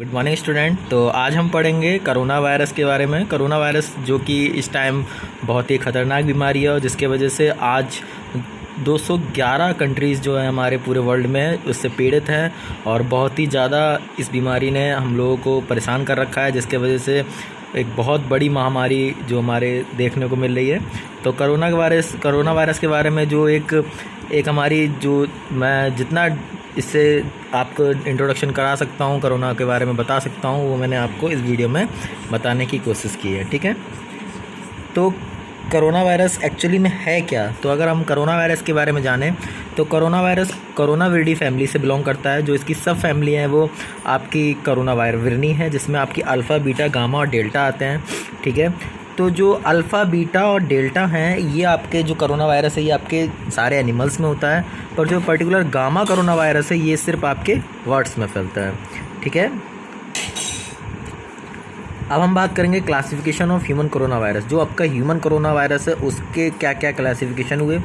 Good morning student. तो आज हम पढ़ेंगे करोना वायरस के बारे में। करोना वायरस जो कि इस टाइम बहुत ही ख़तरनाक बीमारी है और जिसके वजह से आज 211 कंट्रीज़ जो है हमारे पूरे वर्ल्ड में उससे पीड़ित हैं और बहुत ही ज़्यादा इस बीमारी ने हम लोगों को परेशान कर रखा है, जिसके वजह से एक बहुत बड़ी महामारी जो हमारे देखने को मिल रही है। तो करोना वायरस के बारे में जो एक हमारी जो मैं जितना इससे आपको इंट्रोडक्शन करा सकता हूँ, करोना के बारे में बता सकता हूँ, वो मैंने आपको इस वीडियो में बताने की कोशिश की है। ठीक है, तो करोना वायरस एक्चुअली में है क्या? तो अगर हम करोना वायरस के बारे में जानें तो करोना वायरस कोरोनाविरिडी फैमिली से बिलोंग करता है। जो इसकी सब फैमिली है वो आपकी करोना वायरविरनी है, जिसमें आपकी अल्फ़ा, बीटा, गामा और डेल्टा आते हैं। ठीक है, तो जो अल्फ़ा, बीटा और डेल्टा हैं ये आपके जो करोना वायरस है ये आपके सारे एनिमल्स में होता है, पर जो पर्टिकुलर गामा करोना वायरस है ये सिर्फ आपके बर्ड्स में फैलता है। ठीक है, अब हम बात करेंगे classification of human corona virus. जो आपका ह्यूमन कोरोना वायरस है उसके क्या क्या क्लासिफिकेशन हुए।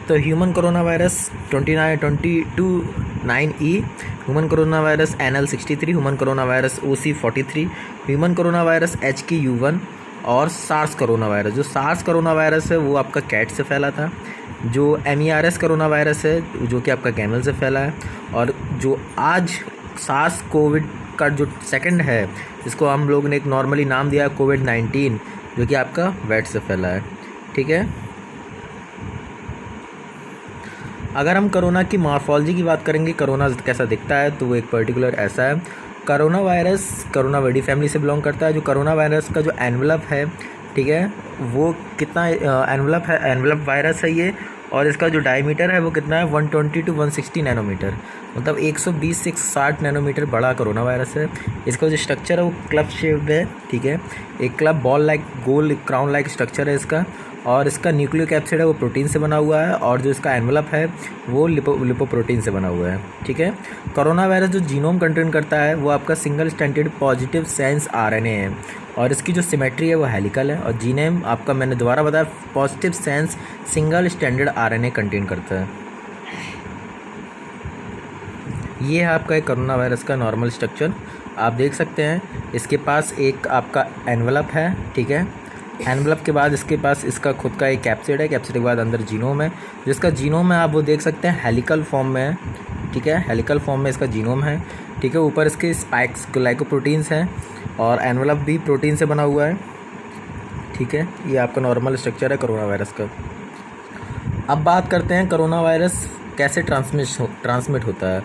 तो human corona virus 2229E, human corona virus NL63, human corona virus OC43, human corona virus HKU1 और सार्स कोरोना वायरस। जो सार्स कोरोना वायरस है वो आपका कैट से फैला था। जो MERS कोरोना वायरस है जो कि आपका कैमल से फैला है। और जो आज सार्स कोविड का जो सेकंड है जिसको हम लोग ने एक नॉर्मली नाम दिया है कोविड-19, जो कि आपका वेट से फैला है। ठीक है, अगर हम कोरोना की मॉर्फोलॉजी की बात करेंगे, कोरोना कैसा दिखता है, तो वो एक पर्टिकुलर ऐसा है। कोरोना वायरस कोरोनाविरिडी फैमिली से बिलोंग करता है। जो कोरोना वायरस का जो एनवलप है, ठीक है, वो कितना एनवलप है, एनवलप वायरस है ये, और इसका जो डायमीटर है वो कितना है 120 to 160 नैनोमीटर, मतलब 120 से 160 नैनोमीटर बड़ा कोरोना वायरस है। इसका जो स्ट्रक्चर है वो क्लब शेप्ड है। ठीक है, एक क्लब बॉल लाइक गोल क्राउन लाइक स्ट्रक्चर है इसका, और इसका न्यूक्लिक एसिड है वो प्रोटीन से बना हुआ है, और जो इसका एनवलप है वो लिपोप्रोटीन से बना हुआ है। ठीक है, कोरोना वायरस जो जीनोम कंटेन करता है वो आपका single stranded positive sense RNA है, और इसकी जो सिमेट्री है वो हेलिकल है, और जीनेम आपका मैंने दोबारा बताया positive sense single stranded RNA contain करता है। ये है आपका एक कोरोना वायरस का नॉर्मल स्ट्रक्चर, आप देख सकते हैं। इसके पास एक आपका एनवलप है। ठीक है, एनवलप के बाद इसके पास इसका खुद का एक कैप्सिड है, कैप्सिड के बाद अंदर जीनोम है। जिसका जीनोम है आप वो देख सकते हैं हेलिकल फॉर्म में है। ठीक है, हेलिकल फॉर्म में इसका जीनोम है। ठीक है, ऊपर इसके स्पाइक्स ग्लाइकोप्रोटीन्स हैं और एनवलप भी प्रोटीन से बना हुआ है। ठीक है, ये आपका नॉर्मल स्ट्रक्चर है कोरोना वायरस का। अब बात करते हैं कोरोना वायरस कैसे ट्रांसमिट होता है।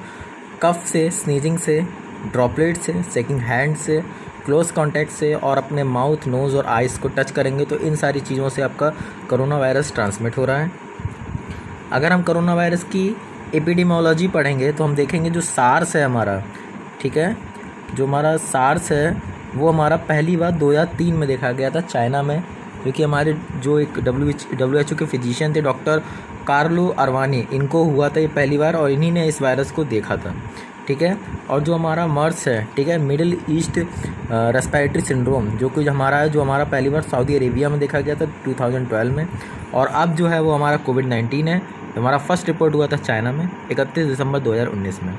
कफ से, स्नीजिंग से, ड्रॉपलेट से, शेकिंग हैंड से, क्लोज कांटेक्ट से, और अपने माउथ, नोज़ और आइज़ को टच करेंगे तो इन सारी चीज़ों से आपका कोरोना वायरस ट्रांसमिट हो रहा है। अगर हम कोरोना वायरस की एपिडेमियोलॉजी पढ़ेंगे तो हम देखेंगे जो सार्स है हमारा, ठीक है, जो हमारा सार्स है वो हमारा पहली बार 2003 में देखा गया था चाइना में, क्योंकि हमारे जो एक WHO के फिजिशियन थे डॉक्टर कार्लो अरवानी, इनको हुआ था ये पहली बार और इन्हीं ने इस वायरस को देखा था। ठीक है, और जो हमारा मर्स है, ठीक है, मिडिल ईस्ट रेस्पिरेटरी सिंड्रोम, जो हमारा पहली बार सऊदी अरेबिया में देखा गया था 2012 में, और अब जो है वो हमारा कोविड-19 है। हमारा फर्स्ट रिपोर्ट हुआ था चाइना में 31 दिसंबर 2019 में।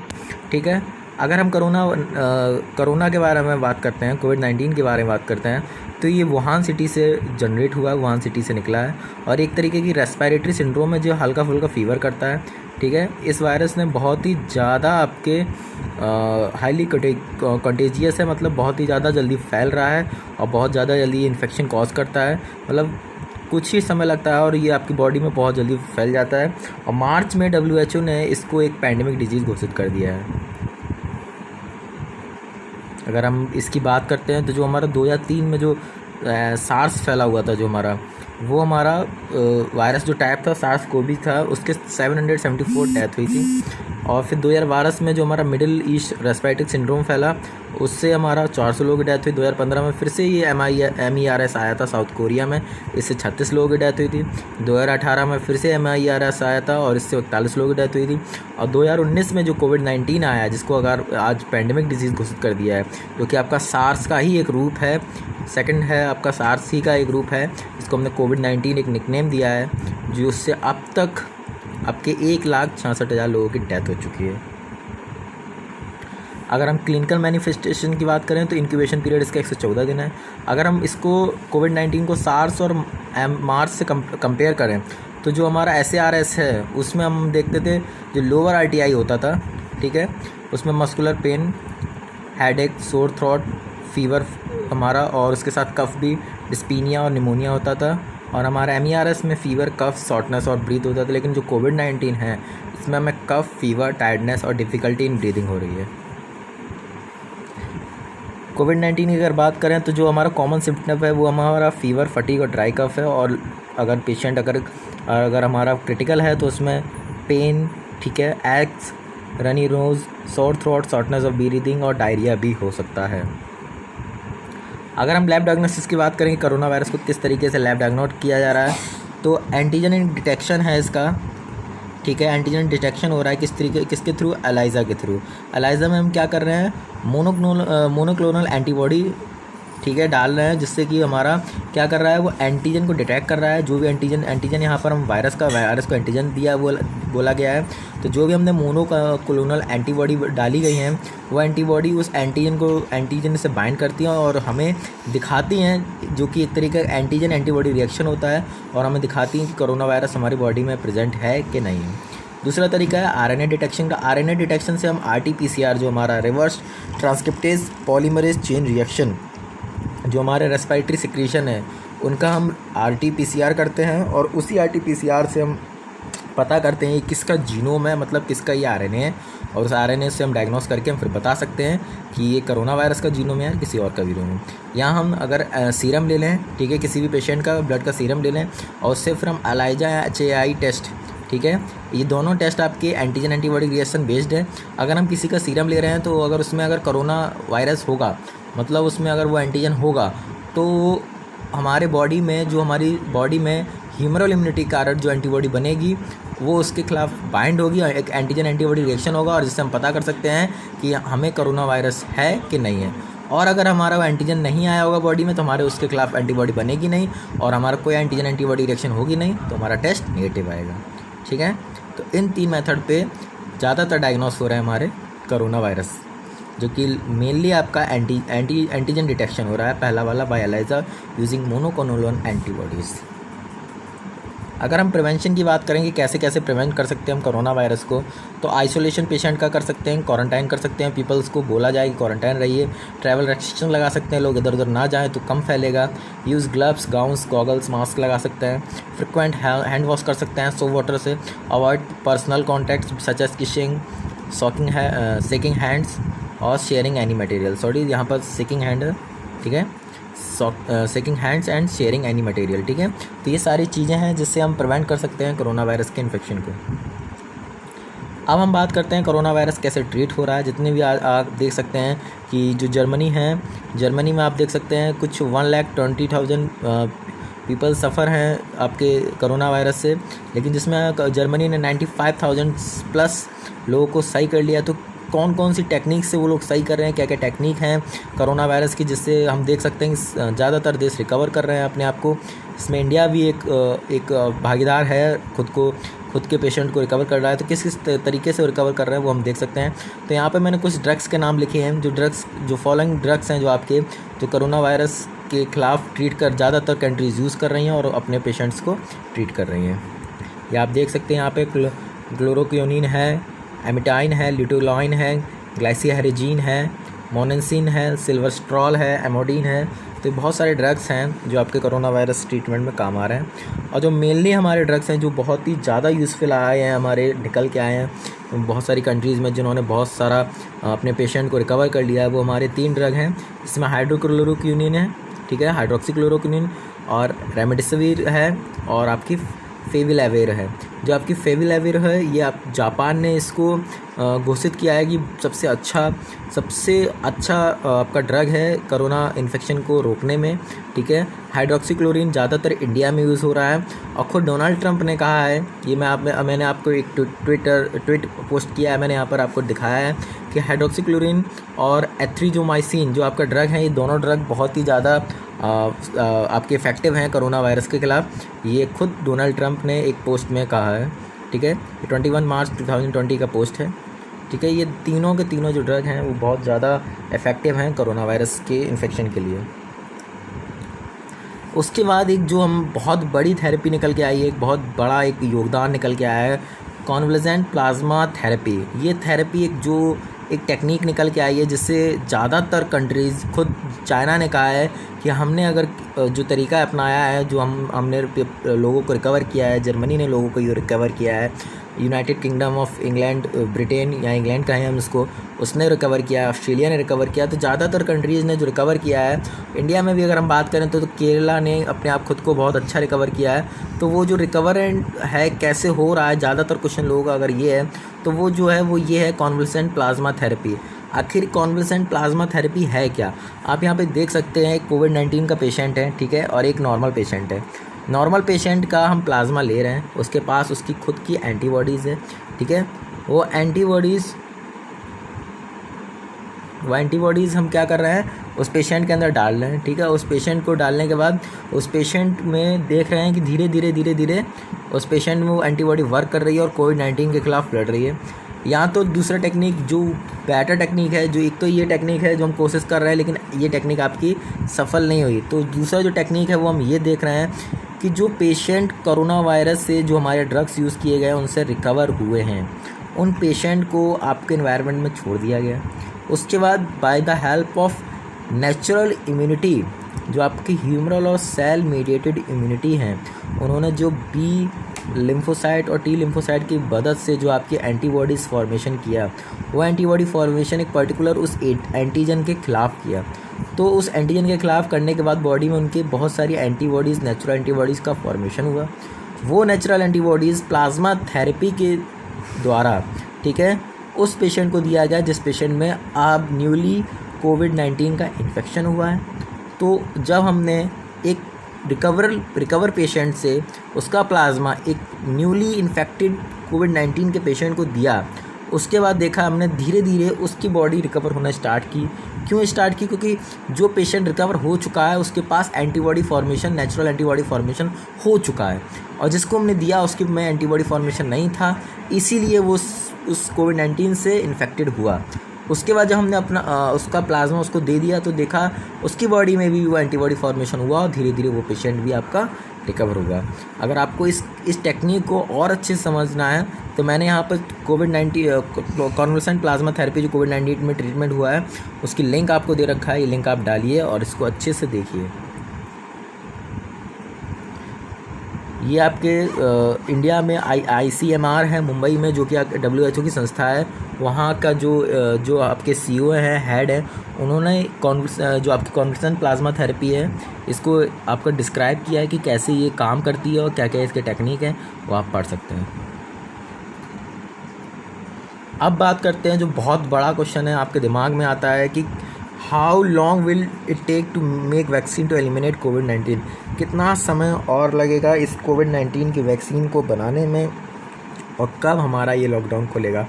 ठीक है, अगर हम कोरोना के बारे में बात करते हैं, कोविड-19 के बारे में बात करते हैं, तो ये वुहान सिटी से जनरेट हुआ है, वुहान सिटी से निकला है, और एक तरीके की रेस्पिरेटरी सिंड्रोम है जो हल्का फुल्का फीवर करता है। ठीक है, इस वायरस ने बहुत ही ज़्यादा आपके हाईली कंटेजियस है, मतलब बहुत ही ज़्यादा जल्दी फैल रहा है और बहुत ज़्यादा जल्दी इन्फेक्शन कॉज करता है, मतलब कुछ ही समय लगता है और ये आपकी बॉडी में बहुत जल्दी फैल जाता है। और मार्च में WHO ने इसको एक पैंडेमिक डिजीज़ घोषित कर दिया है। अगर हम इसकी बात करते हैं तो जो हमारा 2003 में जो सार्स फैला हुआ था, जो वो हमारा वायरस जो टाइप था सार्स कोवी था, उसके 774 डेथ हुई थी। और फिर 2012 में जो हमारा मिडिल ईस्ट रेस्पिरेटरी सिंड्रोम फैला, उससे हमारा 400 लोगों की डेथ हुई। 2015 में फिर से ये MERS आया था साउथ कोरिया में, इससे 36 लोगों की डेथ हुई थी। 2018 में फिर से MERS आया था और इससे 41 लोगों की डेथ हुई थी। और 2019 में जो कोविड-19 आया, जिसको अगर आज पैंडेमिक डिजीज़ घोषित कर दिया है, जो कि आपका सार्स का ही एक रूप है, सेकंड है आपका सार्स ही का एक रूप है, जिसको हमने कोविड-19 एक निकनेम दिया है, जो उससे अब तक आपके 1,66,000 लोगों की डेथ हो चुकी है। अगर हम क्लिनिकल मैनिफेस्टेशन की बात करें तो इंक्यूबेशन पीरियड इसका 114 दिन है। अगर हम इसको कोविड-19 को सार्स और मार्स से कंपेयर करें तो जो हमारा SARS है उसमें हम देखते थे जो लोअर RTI होता था, ठीक है, उसमें muscular pain, headache, sore throat, fever हमारा, और उसके साथ कफ भी, डिस्पीनिया और निमोनिया होता था। और हमारा MERS में फीवर, कफ, शॉर्टनेस और ब्रीथ होता था। लेकिन जो कोविड-19 है इसमें हमें कफ, फीवर, टायर्डनेस और डिफ़िकल्टी इन ब्रीदिंग हो रही है। कोविड-19 की अगर बात करें तो जो हमारा कॉमन सिम्टम है वो हमारा फीवर, फटीग और ड्राई कफ है। और अगर पेशेंट अगर हमारा क्रिटिकल है तो उसमें पेन, ठीक है, aches, runny nose, sore throat, shortness of breathing और डायरिया भी हो सकता है। अगर हम लैब डायग्नोसिस की बात करें कोरोना वायरस को किस तरीके से लैब डायग्नोट किया जा रहा है, तो एंटीजन डिटेक्शन है इसका, ठीक है। एंटीजन डिटेक्शन हो रहा है किसके थ्रू? एलाइज़ा के थ्रू। एलाइज़ा में हम क्या कर रहे हैं? मोनोक्लोनल एंटीबॉडी, ठीक है, डाल रहे हैं, जिससे कि हमारा क्या कर रहा है, वो एंटीजन को डिटेक्ट कर रहा है। जो भी एंटीजन यहाँ पर हम वायरस को एंटीजन दिया है, वो बोला गया है। तो जो भी हमने मोनोक्लोनल एंटीबॉडी डाली गई हैं वो एंटीबॉडी उस एंटीजन से बाइंड करती हैं और हमें दिखाती हैं, जो कि एक तरीके का एंटीजन एंटीबॉडी रिएक्शन होता है, और हमें दिखाती हैं कि कोरोना वायरस हमारी बॉडी में प्रेजेंट है कि नहीं है। दूसरा तरीका है RNA डिटेक्शन का। RNA डिटेक्शन से हम RT-PCR, जो हमारा reverse transcriptase polymerase chain reaction, जो हमारे रेस्पिरेटरी सिक्रीशन है, उनका हम RT-PCR करते हैं, और उसी RT-PCR से हम पता करते हैं किसका जीनोम है, मतलब किसका ये RNA है, और उस RNA से हम डायग्नोस करके हम फिर बता सकते हैं कि ये कोरोना वायरस का जीनोम है या किसी और का जीनोम है। यहाँ हम अगर सीरम ले लें, ठीक है, किसी भी पेशेंट का ब्लड का सीरम ले लें, और उससे फिर हम एलाइजा या HAI टेस्ट, ठीक है, ये दोनों टेस्ट आपके एंटीजन एंटीबॉडी रिएक्शन बेस्ड है। अगर हम किसी का सीरम ले रहे हैं तो अगर उसमें अगर कोरोना वायरस होगा, मतलब उसमें अगर वो एंटीजन होगा, तो हमारे बॉडी में, जो हमारी बॉडी में ह्यूमरल इम्यूनिटी कारण जो एंटीबॉडी बनेगी वो उसके खिलाफ बाइंड होगी और एक एंटीजन एंटीबॉडी रिएक्शन होगा, और जिससे हम पता कर सकते हैं कि हमें कोरोना वायरस है कि नहीं है। और अगर हमारा वो एंटीजन नहीं आया होगा बॉडी में तो हमारे उसके खिलाफ एंटीबॉडी बनेगी नहीं, और हमारा कोई एंटीजन एंटीबॉडी रिएक्शन होगी नहीं, तो हमारा टेस्ट नेगेटिव आएगा, ठीक है। तो इन 3 मेथड पे ज़्यादातर डायग्नोस हो रहे हैं हमारे कोरोना वायरस, जो कि मेनली आपका एंटीजन डिटेक्शन हो रहा है, पहला वाला बाय एलाइज़ा यूजिंग मोनोक्लोनल एंटीबॉडीज़। अगर हम प्रिवेंशन की बात करेंगे, कैसे कैसे प्रिवेंट कर सकते हैं हम कोरोना वायरस को, तो आइसोलेशन पेशेंट का कर सकते हैं, क्वारंटाइन कर सकते हैं, पीपल्स को बोला जाए कि क्वारंटाइन रहिए, ट्रैवल रेस्ट्रिक्शन लगा सकते हैं, लोग इधर उधर ना जाएं तो कम फैलेगा, use gloves, gowns, goggles, mask लगा सकते हैं, फ्रिक्वेंट हैंड वॉश कर सकते हैं सोप वाटर से, avoid personal contact such as kissing, shaking hands और शेयरिंग एनी मटेरियल। सॉरी, यहाँ पर शेकिंग हैंड, ठीक है, shaking hands and sharing any material, ठीक है। तो ये सारी चीज़ें हैं जिससे हम प्रिवेंट कर सकते हैं कोरोना वायरस के इन्फेक्शन को। अब हम बात करते हैं कोरोना वायरस कैसे ट्रीट हो रहा है। जितने भी आप देख सकते हैं कि जो जर्मनी है, जर्मनी में आप देख सकते हैं कुछ 1,20,000 पीपल सफ़र हैं आपके कोरोना वायरस से, लेकिन जिसमें जर्मनी ने 95,000 प्लस लोगों को सही कर लिया। तो कौन कौन सी टेक्निक से वो लोग सही कर रहे हैं, क्या क्या टेक्निक हैं कोरोना वायरस की, जिससे हम देख सकते हैं कि ज़्यादातर देश रिकवर कर रहे हैं अपने आप को। इसमें इंडिया भी एक भागीदार है, खुद के पेशेंट को रिकवर कर रहा है। तो किस किस तरीके से रिकवर कर रहे हैं वो हम देख सकते हैं। तो यहाँ पे मैंने कुछ ड्रग्स के नाम लिखे हैं, जो फॉलोइंग ड्रग्स हैं जो आपके जो कोरोना वायरस के खिलाफ ट्रीट कर ज़्यादातर कंट्रीज़ यूज़ कर रही हैं और अपने पेशेंट्स को ट्रीट कर रही हैं। या आप देख सकते हैं यहाँ पे क्लोरोक्विनीन है, एमिटाइन है, ल्यूटोलाइन है, ग्लाइसिहैरिजीन है, मोनेंसिन है, सिल्वरस्ट्रॉल है, एमोडीन है। तो बहुत सारे ड्रग्स हैं जो आपके कोरोना वायरस ट्रीटमेंट में काम आ रहे हैं। और जो मेनली हमारे ड्रग्स हैं जो बहुत ही ज़्यादा यूज़फुल आए हैं, हमारे निकल के आए हैं बहुत सारी कंट्रीज़ में, जिन्होंने बहुत सारा अपने पेशेंट को रिकवर कर लिया है, वो हमारे 3 ड्रग हैं। इसमें हाइड्रोक्लोरोक्विनीन है, ठीक है, हाइड्रोक्सीक्लोरोक्विनीन, और रेमडेसिविर है, और आपकी फेविलाविर है। जो आपकी फेविलाविर है ये आप जापान ने इसको घोषित किया है कि सबसे अच्छा आपका ड्रग है कोरोना इन्फेक्शन को रोकने में, ठीक है। हाइड्रोक्सीक्लोरीन ज़्यादातर इंडिया में यूज़ हो रहा है, और खुद डोनाल्ड ट्रंप ने कहा है, ये मैंने आपको एक ट्वीट पोस्ट किया है, मैंने यहाँ पर आपको दिखाया है कि हाइड्रोक्सीक्लोरीन और एथ्रीजोमाइसिन जो आपका ड्रग है, ये दोनों ड्रग बहुत ही ज़्यादा आपके इफ़ेक्टिव हैं कोरोना वायरस के ख़िलाफ़। ये खुद डोनाल्ड ट्रंप ने एक पोस्ट में कहा है, ठीक है। 21 मार्च 2020 का पोस्ट है। ठीक है। ये तीनों के तीनों जो ड्रग हैं वो बहुत ज़्यादा इफ़ेक्टिव हैं कोरोना वायरस के इन्फेक्शन के लिए। उसके बाद एक जो हम बहुत बड़ी थेरेपी निकल के आई है, एक बहुत बड़ा एक योगदान निकल के आया है, कॉन्वलेसेंट प्लाज्मा थेरेपी। ये थेरेपी एक टेक्निक निकल के आई है जिससे ज़्यादातर कंट्रीज़, खुद चाइना ने कहा है कि हमने अगर जो तरीका अपनाया है, जो हमने लोगों को रिकवर किया है, जर्मनी ने लोगों को ये रिकवर किया है, United kingdom of England, Britain या इंग्लैंड कहें हम इसको, उसने रिकवर किया है, ऑस्ट्रेलिया ने रिकवर किया। तो ज़्यादातर कंट्रीज़ ने जो रिकवर किया है, इंडिया में भी अगर हम बात करें तो केरला ने अपने आप खुद को बहुत अच्छा रिकवर किया है। तो वो जो रिकवर है कैसे हो रहा है, ज़्यादातर क्वेश्चन लोगों का अगर ये है तो वो जो है वो ये है कॉन्वलेसेंट प्लाज्मा थेरेपी। आखिर कॉन्वलेसेंट प्लाज्मा थेरेपी है क्या? आप यहाँ पे देख सकते हैं, कोविड-19 का पेशेंट है, ठीक है, और एक नॉर्मल पेशेंट है। नॉर्मल पेशेंट का हम प्लाज्मा ले रहे हैं, उसके पास उसकी खुद की एंटीबॉडीज़ है, ठीक है। वो एंटीबॉडीज़ हम क्या कर रहे हैं, उस पेशेंट के अंदर डाल रहे हैं, ठीक है। उस पेशेंट को डालने के बाद उस पेशेंट में देख रहे हैं कि धीरे धीरे उस पेशेंट में वो एंटीबॉडी वर्क कर रही है और कोविड-19 के ख़िलाफ़ लड़ रही है। या तो दूसरा टेक्निक जो बेटर टेक्निक है, जो एक तो ये टेक्निक है जो हम कोशिश कर रहे हैं लेकिन ये टेक्निक आपकी सफल नहीं हुई, तो दूसरा जो टेक्निक है वो हम ये देख रहे हैं कि जो पेशेंट कोरोना वायरस से, जो हमारे ड्रग्स यूज़ किए गए उनसे रिकवर हुए हैं, उन पेशेंट को आपके एनवायरनमेंट में छोड़ दिया गया। उसके बाद by the help of natural immunity, जो आपकी ह्यूमरल और सेल मीडिएटेड इम्यूनिटी हैं, उन्होंने जो बी लिम्फोसाइट और टी लिम्फोसाइट की मदद से जो आपकी एंटीबॉडीज़ फॉर्मेशन किया, वो एंटीबॉडी फॉर्मेशन एक पर्टिकुलर उस एंटीजन के ख़िलाफ़ किया। तो उस एंटीजन के ख़िलाफ़ करने के बाद बॉडी में उनके बहुत सारी एंटीबॉडीज़, नेचुरल एंटीबॉडीज़ का फॉर्मेशन हुआ। वो नेचुरल एंटीबॉडीज़ प्लाज्मा थेरेपी के द्वारा, ठीक है, उस पेशेंट को दिया गया जिस पेशेंट में अब न्यूली कोविड-19 का इन्फेक्शन हुआ है। तो जब हमने एक रिकवर पेशेंट से उसका प्लाज्मा एक न्यूली इन्फेक्टेड कोविड-19 के पेशेंट को दिया, उसके बाद देखा हमने धीरे धीरे उसकी बॉडी रिकवर होना स्टार्ट की। क्यों स्टार्ट की? क्योंकि जो पेशेंट रिकवर हो चुका है उसके पास antibody formation, natural antibody formation हो चुका है, और जिसको हमने दिया उसके में एंटीबॉडी फॉर्मेशन नहीं था, इसीलिए वो उस कोविड-19 से इन्फेक्टेड हुआ। उसके बाद जब हमने अपना उसका प्लाज्मा उसको दे दिया तो देखा उसकी बॉडी में भी वो एंटीबॉडी फॉर्मेशन हुआ और धीरे धीरे वो पेशेंट भी आपका रिकवर होगा। अगर आपको इस टेक्निक को और अच्छे से समझना है तो मैंने यहाँ पर कोविड-19 कॉन्वलेसेंट प्लाज्मा थेरेपी जो कोविड-19 में ट्रीटमेंट हुआ है उसकी लिंक आपको दे रखा है, ये लिंक आप डालिए और इसको अच्छे से देखिए। ये आपके इंडिया में ICMR है मुंबई में, जो कि WHO की संस्था है, वहाँ का जो आपके CEO हैं, हेड है, उन्होंने जो आपकी कॉन्वलेसेंट प्लाज्मा थेरेपी है इसको आपको डिस्क्राइब किया है कि कैसे ये काम करती है और क्या क्या इसके टेक्निक हैं, वो आप पढ़ सकते हैं। अब बात करते हैं जो बहुत बड़ा क्वेश्चन है आपके दिमाग में आता है कि how long will it take to make vaccine to eliminate कोविड-19। कितना समय और लगेगा इस कोविड-19 की वैक्सीन को बनाने में और कब हमारा ये लॉकडाउन खुलेगा।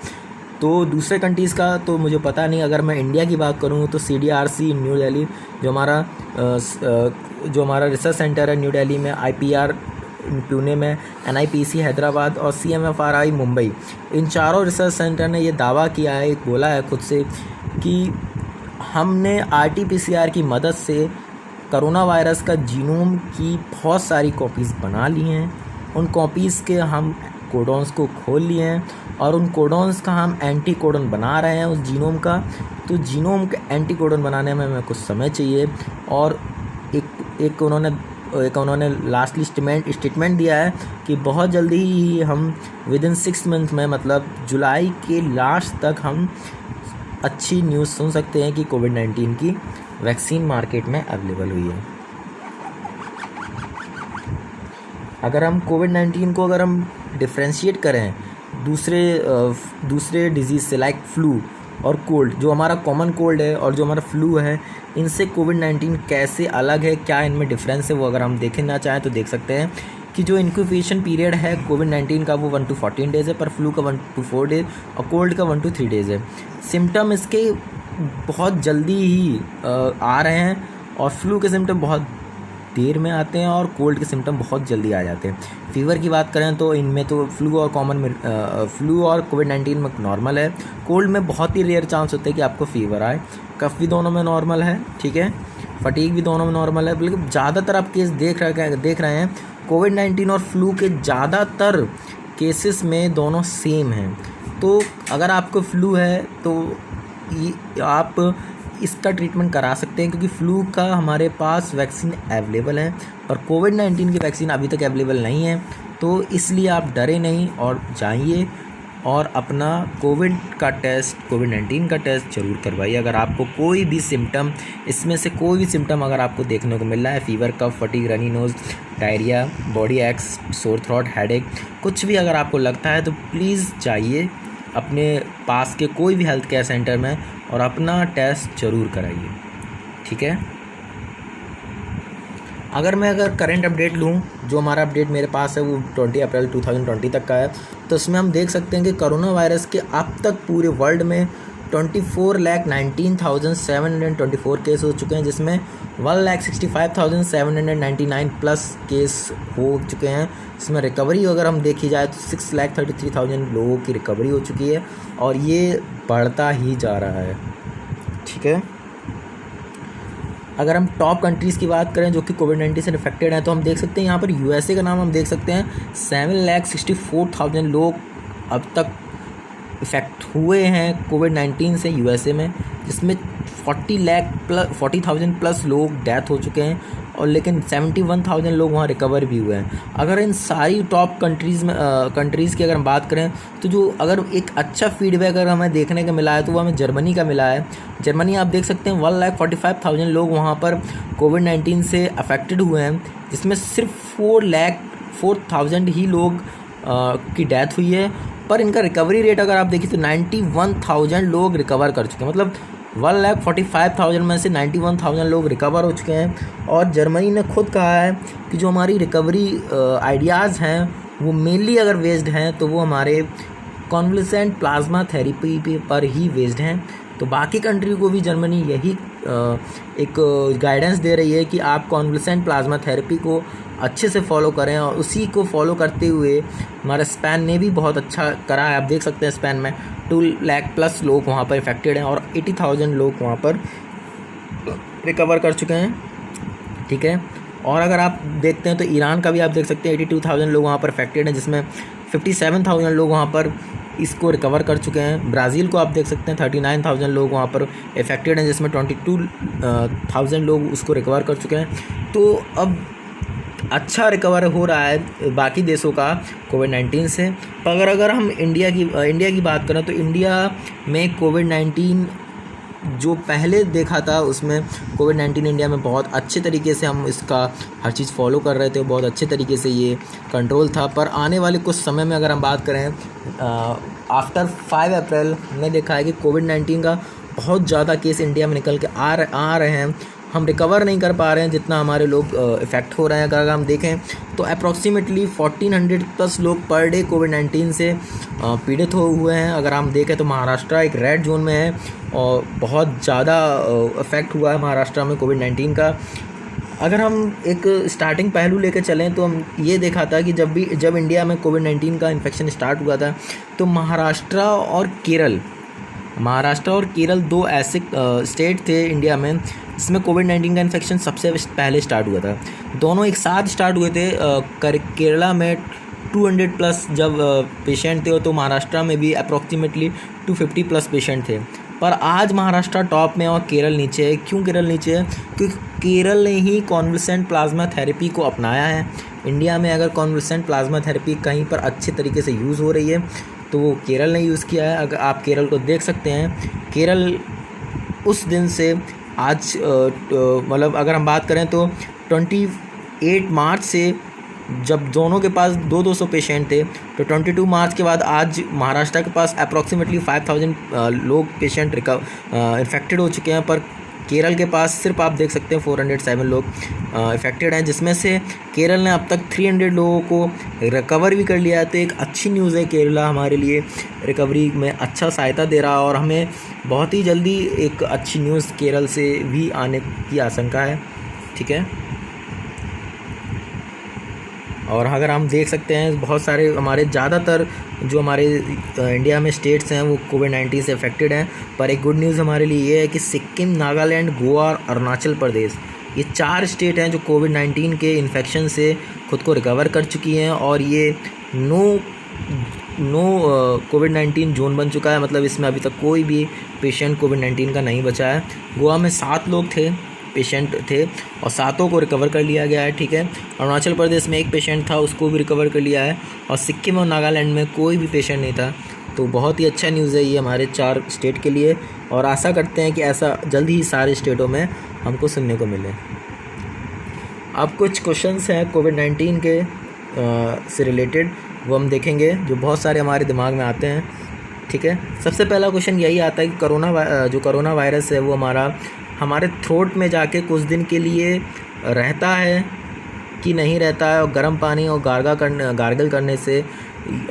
तो दूसरे कंट्रीज़ का तो मुझे पता नहीं। अगर मैं इंडिया की बात करूँ तो CDRC न्यू दिल्ली, जो हमारा रिसर्च सेंटर है न्यू दिल्ली में, IPR पुणे में, NIPC हैदराबाद और CMFRI मुंबई, इन चारों रिसर्च सेंटर ने ये दावा किया है, बोला है खुद से कि हमने RT-PCR की मदद से करोना वायरस का जीनोम की बहुत सारी कॉपीज़ बना ली हैं। उन कॉपीज़ के हम कोडॉन्स को खोल लिए हैं और उन कोडॉन्स का हम एंटी कोडन बना रहे हैं उस जीनोम का। तो जीनोम का एंटी कोडन बनाने में हमें कुछ समय चाहिए, और एक उन्होंने लास्टली स्टेटमेंट दिया है कि बहुत जल्दी ही हम विदिन 6 मंथ में, मतलब जुलाई के लास्ट तक हम अच्छी न्यूज़ सुन सकते हैं कि कोविड-19 की वैक्सीन मार्केट में अवेलेबल हुई है। अगर हम कोविड-19 को अगर हम डिफ्रेंशिएट करें दूसरे डिजीज़ से, लाइक फ्लू और कोल्ड, जो हमारा कॉमन कोल्ड है और जो हमारा फ्लू है, इनसे कोविड-19 कैसे अलग है, क्या इनमें डिफरेंस है, वो अगर हम देखना चाहें तो देख सकते हैं कि जो इंक्यूबेशन पीरियड है कोविड-19 का वो 1 to 14 डेज़ है, पर फ्लू का 1 to 4 डेज और कोल्ड का 1 to 3 डेज़ है। सिम्टम इसके बहुत जल्दी ही आ रहे हैं और फ्लू के सिम्टम बहुत देर में आते हैं और कोल्ड के सिम्टम बहुत जल्दी आ जाते हैं। फीवर की बात करें तो इनमें तो फ्लू और कोविड-19 में नॉर्मल है। कोल्ड में बहुत ही रेयर चांस होते हैं कि आपको फीवर आए। कफ भी दोनों में नॉर्मल है, ठीक है, फटीग भी दोनों में नॉर्मल है। बल्कि ज़्यादातर आप केस देख रहे हैं कोविड-19 और फ्लू के ज़्यादातर केसेस में दोनों सेम हैं। तो अगर आपको फ्लू है तो आप इसका ट्रीटमेंट करा सकते हैं, क्योंकि फ्लू का हमारे पास वैक्सीन अवेलेबल है और कोविड-19 की वैक्सीन अभी तक अवेलेबल नहीं है। तो इसलिए आप डरे नहीं और जाइए और अपना कोविड-19 का टेस्ट ज़रूर करवाइए। अगर आपको कोई भी सिम्टम, इसमें से कोई भी सिम्टम अगर आपको देखने को मिल रहा है, fever, cough, fatigue, runny nose, diarrhoea, body aches, sore throat, headache, कुछ भी अगर आपको लगता है तो प्लीज़ जाइए अपने पास के कोई भी हेल्थ केयर सेंटर में और अपना टेस्ट ज़रूर कराइए, ठीक है। अगर करंट अपडेट लूँ, जो हमारा अपडेट मेरे पास है वो 20 अप्रैल 2020 तक का है, तो इसमें हम देख सकते हैं कि कोरोना वायरस के अब तक पूरे वर्ल्ड में 24,19,724 केस हो चुके हैं, जिसमें 1,65,799 प्लस केस हो चुके हैं। इसमें रिकवरी अगर हम देखी जाए तो 6,33,000 लोगों की रिकवरी हो चुकी है और ये बढ़ता ही जा रहा है, ठीक है। अगर हम टॉप कंट्रीज़ की बात करें जो कि कोविड-19 से इन्फेक्टेड हैं, तो हम देख सकते हैं यहाँ पर यूएसए का नाम हम देख सकते हैं। 7,64,000 लोग अब तक इफ़ेक्ट हुए हैं कोविड-19 से यूएसए में, जिसमें 40,000 प्लस लोग डेथ हो चुके हैं और लेकिन 71,000 लोग वहाँ रिकवर भी हुए हैं। अगर इन सारी टॉप कंट्रीज़ की अगर हम बात करें तो जो अगर एक अच्छा फीडबैक अगर हमें देखने को मिला है तो वो हमें जर्मनी का मिला है। जर्मनी आप देख सकते हैं 1,45,000 लोग वहाँ पर कोविड-19 से अफेक्टेड हुए हैं, जिसमें सिर्फ 4,04,000 ही लोग की डेथ हुई है। पर इनका रिकवरी रेट अगर आप देखिए तो 91,000 लोग रिकवर कर चुके हैं। मतलब 1,45,000 में से 91,000 लोग रिकवर हो चुके हैं। और जर्मनी ने खुद कहा है कि जो हमारी रिकवरी आइडियाज़ हैं वो मेनली अगर बेस्ड हैं तो वो हमारे कॉन्वलेसेंट प्लाज्मा थेरेपी पर ही बेस्ड हैं। तो बाकी कंट्री को भी जर्मनी यही एक गाइडेंस दे रही है कि आप कॉन्वलेसेंट प्लाज्मा थेरेपी को अच्छे से फॉलो करें, और उसी को फॉलो करते हुए हमारा स्पेन ने भी बहुत अच्छा करा है। आप देख सकते हैं स्पेन में 2 लाख प्लस लोग वहाँ पर इफेक्टेड हैं और 80,000 लोग वहाँ पर रिकवर कर चुके हैं, ठीक है। और अगर आप देखते हैं तो ईरान का भी आप देख सकते हैं 82,000 लोग वहाँ पर इफेक्टेड हैं, जिसमें 57,000 लोग वहाँ पर इसको रिकवर कर चुके हैं। ब्राज़ील को आप देख सकते हैं 39,000 लोग वहाँ पर इफेक्टेड हैं, जिसमें 22,000 लोग उसको रिकवर कर चुके हैं। तो अब अच्छा रिकवर हो रहा है बाकी देशों का कोविड-19 से। पर अगर हम इंडिया की बात करें तो इंडिया में कोविड-19 जो पहले देखा था उसमें कोविड-19 इंडिया में बहुत अच्छे तरीके से हम इसका हर चीज़ फॉलो कर रहे थे, बहुत अच्छे तरीके से ये कंट्रोल था। पर आने वाले कुछ समय में अगर हम बात करें आफ्टर 5 अप्रैल हमने देखा है कि कोविड-19 का बहुत ज़्यादा केस इंडिया में निकल के आ रहे हैं। हम रिकवर नहीं कर पा रहे हैं जितना हमारे लोग इफ़ेक्ट हो रहे हैं। अगर हम देखें तो अप्रॉक्सीमेटली 1400 प्लस लोग पर डे कोविड-19 से पीड़ित हुए हैं। अगर हम देखें तो महाराष्ट्र एक रेड जोन में है और बहुत ज़्यादा इफ़ेक्ट हुआ है महाराष्ट्र में कोविड-19 का। अगर हम एक स्टार्टिंग पहलू लेकर चलें तो हम ये देखा था कि जब इंडिया में कोविड-19 का इन्फेक्शन स्टार्ट हुआ था तो महाराष्ट्र और केरल 2 ऐसे स्टेट थे इंडिया में जिसमें कोविड-19 का इन्फेक्शन सबसे पहले स्टार्ट हुआ था। दोनों एक साथ स्टार्ट हुए थे। केरला में 200 प्लस जब पेशेंट थे तो महाराष्ट्र में भी अप्रॉक्सीमेटली 250 प्लस पेशेंट थे। पर आज महाराष्ट्र टॉप में और केरल नीचे है। क्यों केरल नीचे है? क्योंकि केरल ने ही कॉन्वलेसेंट प्लाज्मा थेरेपी को अपनाया है। इंडिया में अगर कॉन्वलेसेंट प्लाज्मा थेरेपी कहीं पर अच्छे तरीके से यूज़ हो रही है तो वो केरल ने यूज़ किया है। अगर आप केरल को देख सकते हैं, केरल उस दिन से आज मतलब अगर हम बात करें तो 28 मार्च से जब दोनों के पास 200 पेशेंट थे तो 22 मार्च के बाद आज महाराष्ट्र के पास अप्रॉक्सीमेटली 5,000 लोग पेशेंट इन्फेक्टेड हो चुके हैं। पर केरल के पास सिर्फ आप देख सकते हैं 407 लोग इफ़ेक्टेड हैं, जिसमें से केरल ने अब तक 300 लोगों को रिकवर भी कर लिया है। तो एक अच्छी न्यूज़ है, केरला हमारे लिए रिकवरी में अच्छा सहायता दे रहा है और हमें बहुत ही जल्दी एक अच्छी न्यूज़ केरल से भी आने की आशंका है, ठीक है। और अगर हम देख सकते हैं बहुत सारे हमारे ज़्यादातर जो हमारे इंडिया में स्टेट्स हैं वो कोविड-19 से अफेक्टेड हैं। पर एक गुड न्यूज़ हमारे लिए ये है कि सिक्किम, नागालैंड, गोवा और अरुणाचल प्रदेश, ये 4 स्टेट हैं जो कोविड-19 के इन्फेक्शन से खुद को रिकवर कर चुकी हैं और ये नो कोविड-19 जोन बन चुका है। मतलब इसमें अभी तक कोई भी पेशेंट कोविड-19 का नहीं बचा है। गोवा में 7 लोग थे, पेशेंट थे, और 7 को रिकवर कर लिया गया है, ठीक है। अरुणाचल प्रदेश में 1 पेशेंट था, उसको भी रिकवर कर लिया है, और सिक्किम और नागालैंड में कोई भी पेशेंट नहीं था। तो बहुत ही अच्छा न्यूज़ है ये हमारे 4 स्टेट के लिए, और आशा करते हैं कि ऐसा जल्द ही सारे स्टेटों में हमको सुनने को मिले। अब कुछ क्वेश्चंस हैं कोविड-19 के से रिलेटेड, वो हम देखेंगे, जो बहुत सारे हमारे दिमाग में आते हैं, ठीक है। सबसे पहला क्वेश्चन यही आता है कि कोरोना वायरस है वो हमारे थ्रोट में जाके कुछ दिन के लिए रहता है कि नहीं रहता है, और गर्म पानी और गार्गल करने से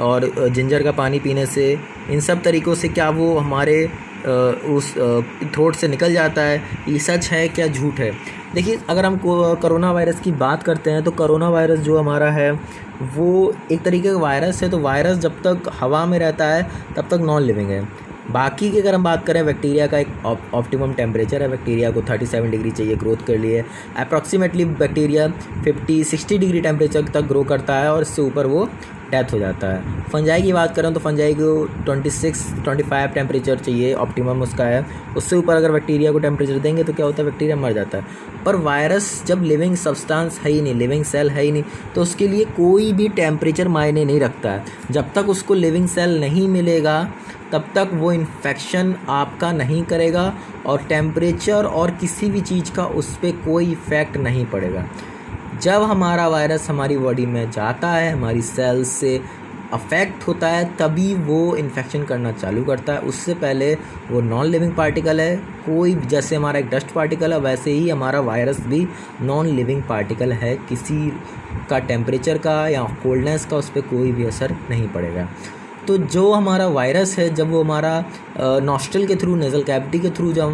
और जिंजर का पानी पीने से, इन सब तरीक़ों से क्या वो हमारे उस थ्रोट से निकल जाता है? ये सच है क्या झूठ है? देखिए, अगर हम कोरोना वायरस की बात करते हैं तो कोरोना वायरस जो हमारा है वो एक तरीके का वायरस है। तो वायरस जब तक हवा में रहता है तब तक नॉन लिविंग है। बाकी की अगर हम बात करें, बैक्टीरिया का एक ऑप्टिमम टेम्परेचर है, बैक्टीरिया को 37 डिग्री चाहिए ग्रोथ के लिए। अप्रॉक्सीमेटली बैक्टीरिया 50-60 डिग्री टेम्परेचर तक ग्रो करता है और इससे ऊपर वो डेथ हो जाता है। फंजाई की बात करें तो फंजाई को 26-25 टेम्परेचर चाहिए, ऑप्टिमम उसका है। उससे ऊपर अगर बैक्टीरिया को टेम्परेचर देंगे तो क्या होता है, बैक्टीरिया मर जाता है। पर वायरस जब लिविंग सब्सटेंस है ही नहीं, लिविंग सेल है ही नहीं, तो उसके लिए कोई भी टेम्परेचर मायने नहीं रखता है। जब तक उसको लिविंग सेल नहीं मिलेगा तब तक वो इन्फेक्शन आपका नहीं करेगा, और टेम्परेचर और किसी भी चीज़ का उस पर कोई इफ़ेक्ट नहीं पड़ेगा। जब हमारा वायरस हमारी बॉडी में जाता है, हमारी सेल्स से अफेक्ट होता है, तभी वो इन्फेक्शन करना चालू करता है। उससे पहले वो नॉन लिविंग पार्टिकल है। कोई, जैसे हमारा एक डस्ट पार्टिकल है, वैसे ही हमारा वायरस भी नॉन लिविंग पार्टिकल है। किसी का टेम्परेचर का या कोल्डनेस का उस पर कोई भी असर नहीं पड़ेगा। तो जो हमारा वायरस है, जब वो हमारा नॉस्ट्रल के थ्रू, नेज़ल कैविटी के थ्रू, जो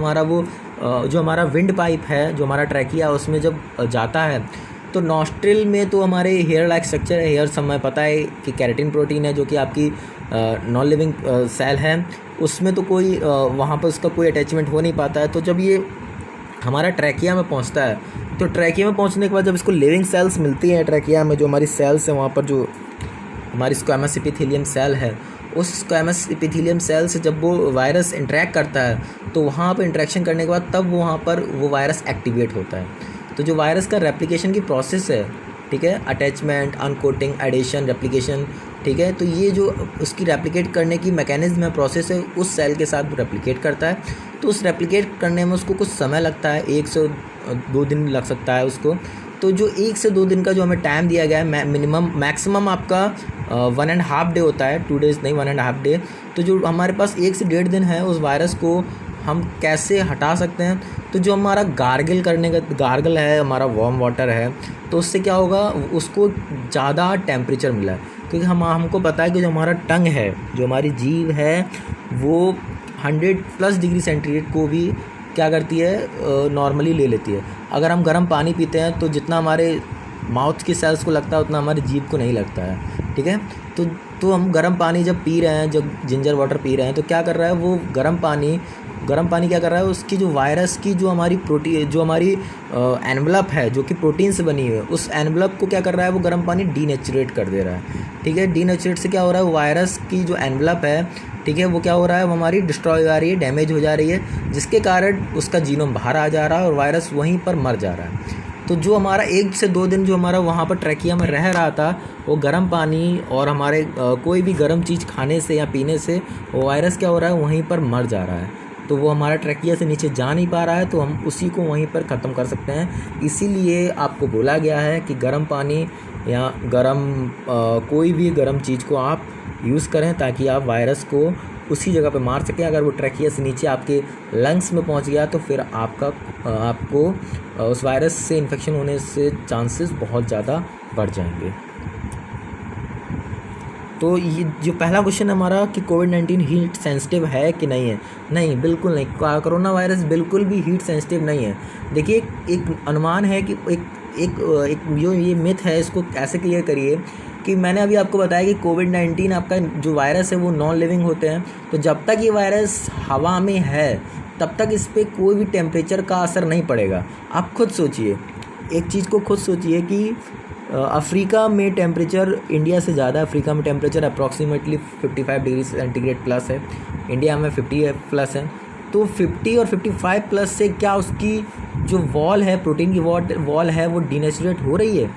हमारा विंड पाइप है, जो हमारा ट्रैकिया, उसमें जब जाता है तो नॉस्ट्रिल में तो हमारे हेयर लाइक स्ट्रक्चर है। हेयर समय पता है कि केराटिन प्रोटीन है, जो कि आपकी नॉन लिविंग सेल है, उसमें तो कोई वहाँ पर उसका कोई अटैचमेंट हो नहीं पाता है। तो जब ये हमारा ट्रैकिया में पहुँचता है, तो ट्रैकिया में पहुँचने के बाद जब इसको लिविंग सेल्स मिलती हैं ट्रैकिया में, जो हमारी सेल्स हैं, वहाँ पर जो हमारी स्क्वैमस एपिथेलियम सेल है, उस स्क्वैमस एपिथेलियम सेल से जब वो वायरस इंटरेक्ट करता है, तो वहाँ पर इंटरेक्शन करने के बाद तब वहाँ पर वो वायरस एक्टिवेट होता है। तो जो वायरस का रेप्लिकेशन की प्रोसेस है, ठीक है, अटैचमेंट, अनकोटिंग, एडिशन, रेप्लिकेशन, ठीक है, तो ये जो उसकी रेप्लिकेट करने की मैकेनिज्म है, प्रोसेस है, उस सेल के साथ रेप्लिकेट करता है। तो उस रेप्लिकेट करने में उसको कुछ समय लगता है, 1 से 2 दिन लग सकता है उसको। तो जो 1 से 2 दिन का जो हमें टाइम दिया गया है, मैक्सिमम आपका 1.5 डे होता है, 2 डेज़ नहीं, 1.5 डे। तो जो हमारे पास 1 से 1.5 दिन है, उस वायरस को हम कैसे हटा सकते हैं? तो जो हमारा गार्गल है, हमारा वार्म वाटर है, तो उससे क्या होगा, उसको ज़्यादा टेम्परेचर मिला है। क्योंकि हमको पता है कि जो हमारा टंग है, जो हमारी जीभ है, वो 100+ डिग्री सेंटीग्रेड को भी क्या करती है, नॉर्मली ले लेती है। अगर हम गर्म पानी पीते हैं तो जितना हमारे माउथ की सेल्स को लगता है उतना हमारी जीभ को नहीं लगता है, ठीक है। तो हम गर्म पानी जब पी रहे हैं, जब जिंजर वाटर पी रहे हैं, तो क्या कर रहा है वो गर्म पानी क्या कर रहा है, उसकी जो वायरस की जो हमारी एनवलप है, जो कि प्रोटीन से बनी हुई है, उस एनवलप को क्या कर रहा है, वो गर्म पानी डीनेचुरेट कर दे रहा है, ठीक है। डीनेचुरेट से क्या हो रहा है, वायरस की जो एनवलप है, ठीक है, वो क्या हो रहा है, वो हमारी डिस्ट्रॉय हो जा रही है, डैमेज हो जा रही है, जिसके कारण उसका जीनोम बाहर आ जा रहा है और वायरस वहीं पर मर जा रहा है। तो जो हमारा 1 से 2 दिन जो हमारा वहाँ पर ट्रैकिया में रह रहा था, वो गर्म पानी और हमारे कोई भी गर्म चीज़ खाने से या पीने से वो वायरस क्या हो रहा है, वहीं पर मर जा रहा है। तो वो हमारा ट्रैकिया से नीचे जा नहीं पा रहा है, तो हम उसी को वहीं पर ख़त्म कर सकते हैं। इसीलिए आपको बोला गया है कि गर्म पानी या कोई भी गर्म चीज़ को आप यूज़ करें, ताकि आप वायरस को उसी जगह पे मार सकें। अगर वो ट्रैकिया से नीचे आपके लंग्स में पहुंच गया तो फिर आपको उस वायरस से इन्फेक्शन होने से चांसेस बहुत ज़्यादा बढ़ जाएंगे। तो ये जो पहला क्वेश्चन हमारा कि कोविड-19 हीट सेंसिटिव है कि नहीं है, नहीं, बिल्कुल नहीं। कोरोना वायरस बिल्कुल भी हीट सेंसिटिव नहीं है। देखिए, एक अनुमान है कि एक एक जो ये मिथ है इसको ऐसे क्लियर करिए कि मैंने अभी आपको बताया कि कोविड-19 आपका जो वायरस है वो नॉन लिविंग होते हैं, तो जब तक ये वायरस हवा में है तब तक इस पर कोई भी टेम्परेचर का असर नहीं पड़ेगा। आप खुद सोचिए, एक चीज़ को खुद सोचिए कि अफ्रीका में टेम्परेचर इंडिया से ज़्यादा, अफ्रीका में temperature approximately 55 degree centigrade plus है, इंडिया में 50 प्लस है। तो 50 और 55 प्लस से क्या उसकी जो वॉल है, प्रोटीन की वॉल है, वो डीनेचुरेट हो रही है?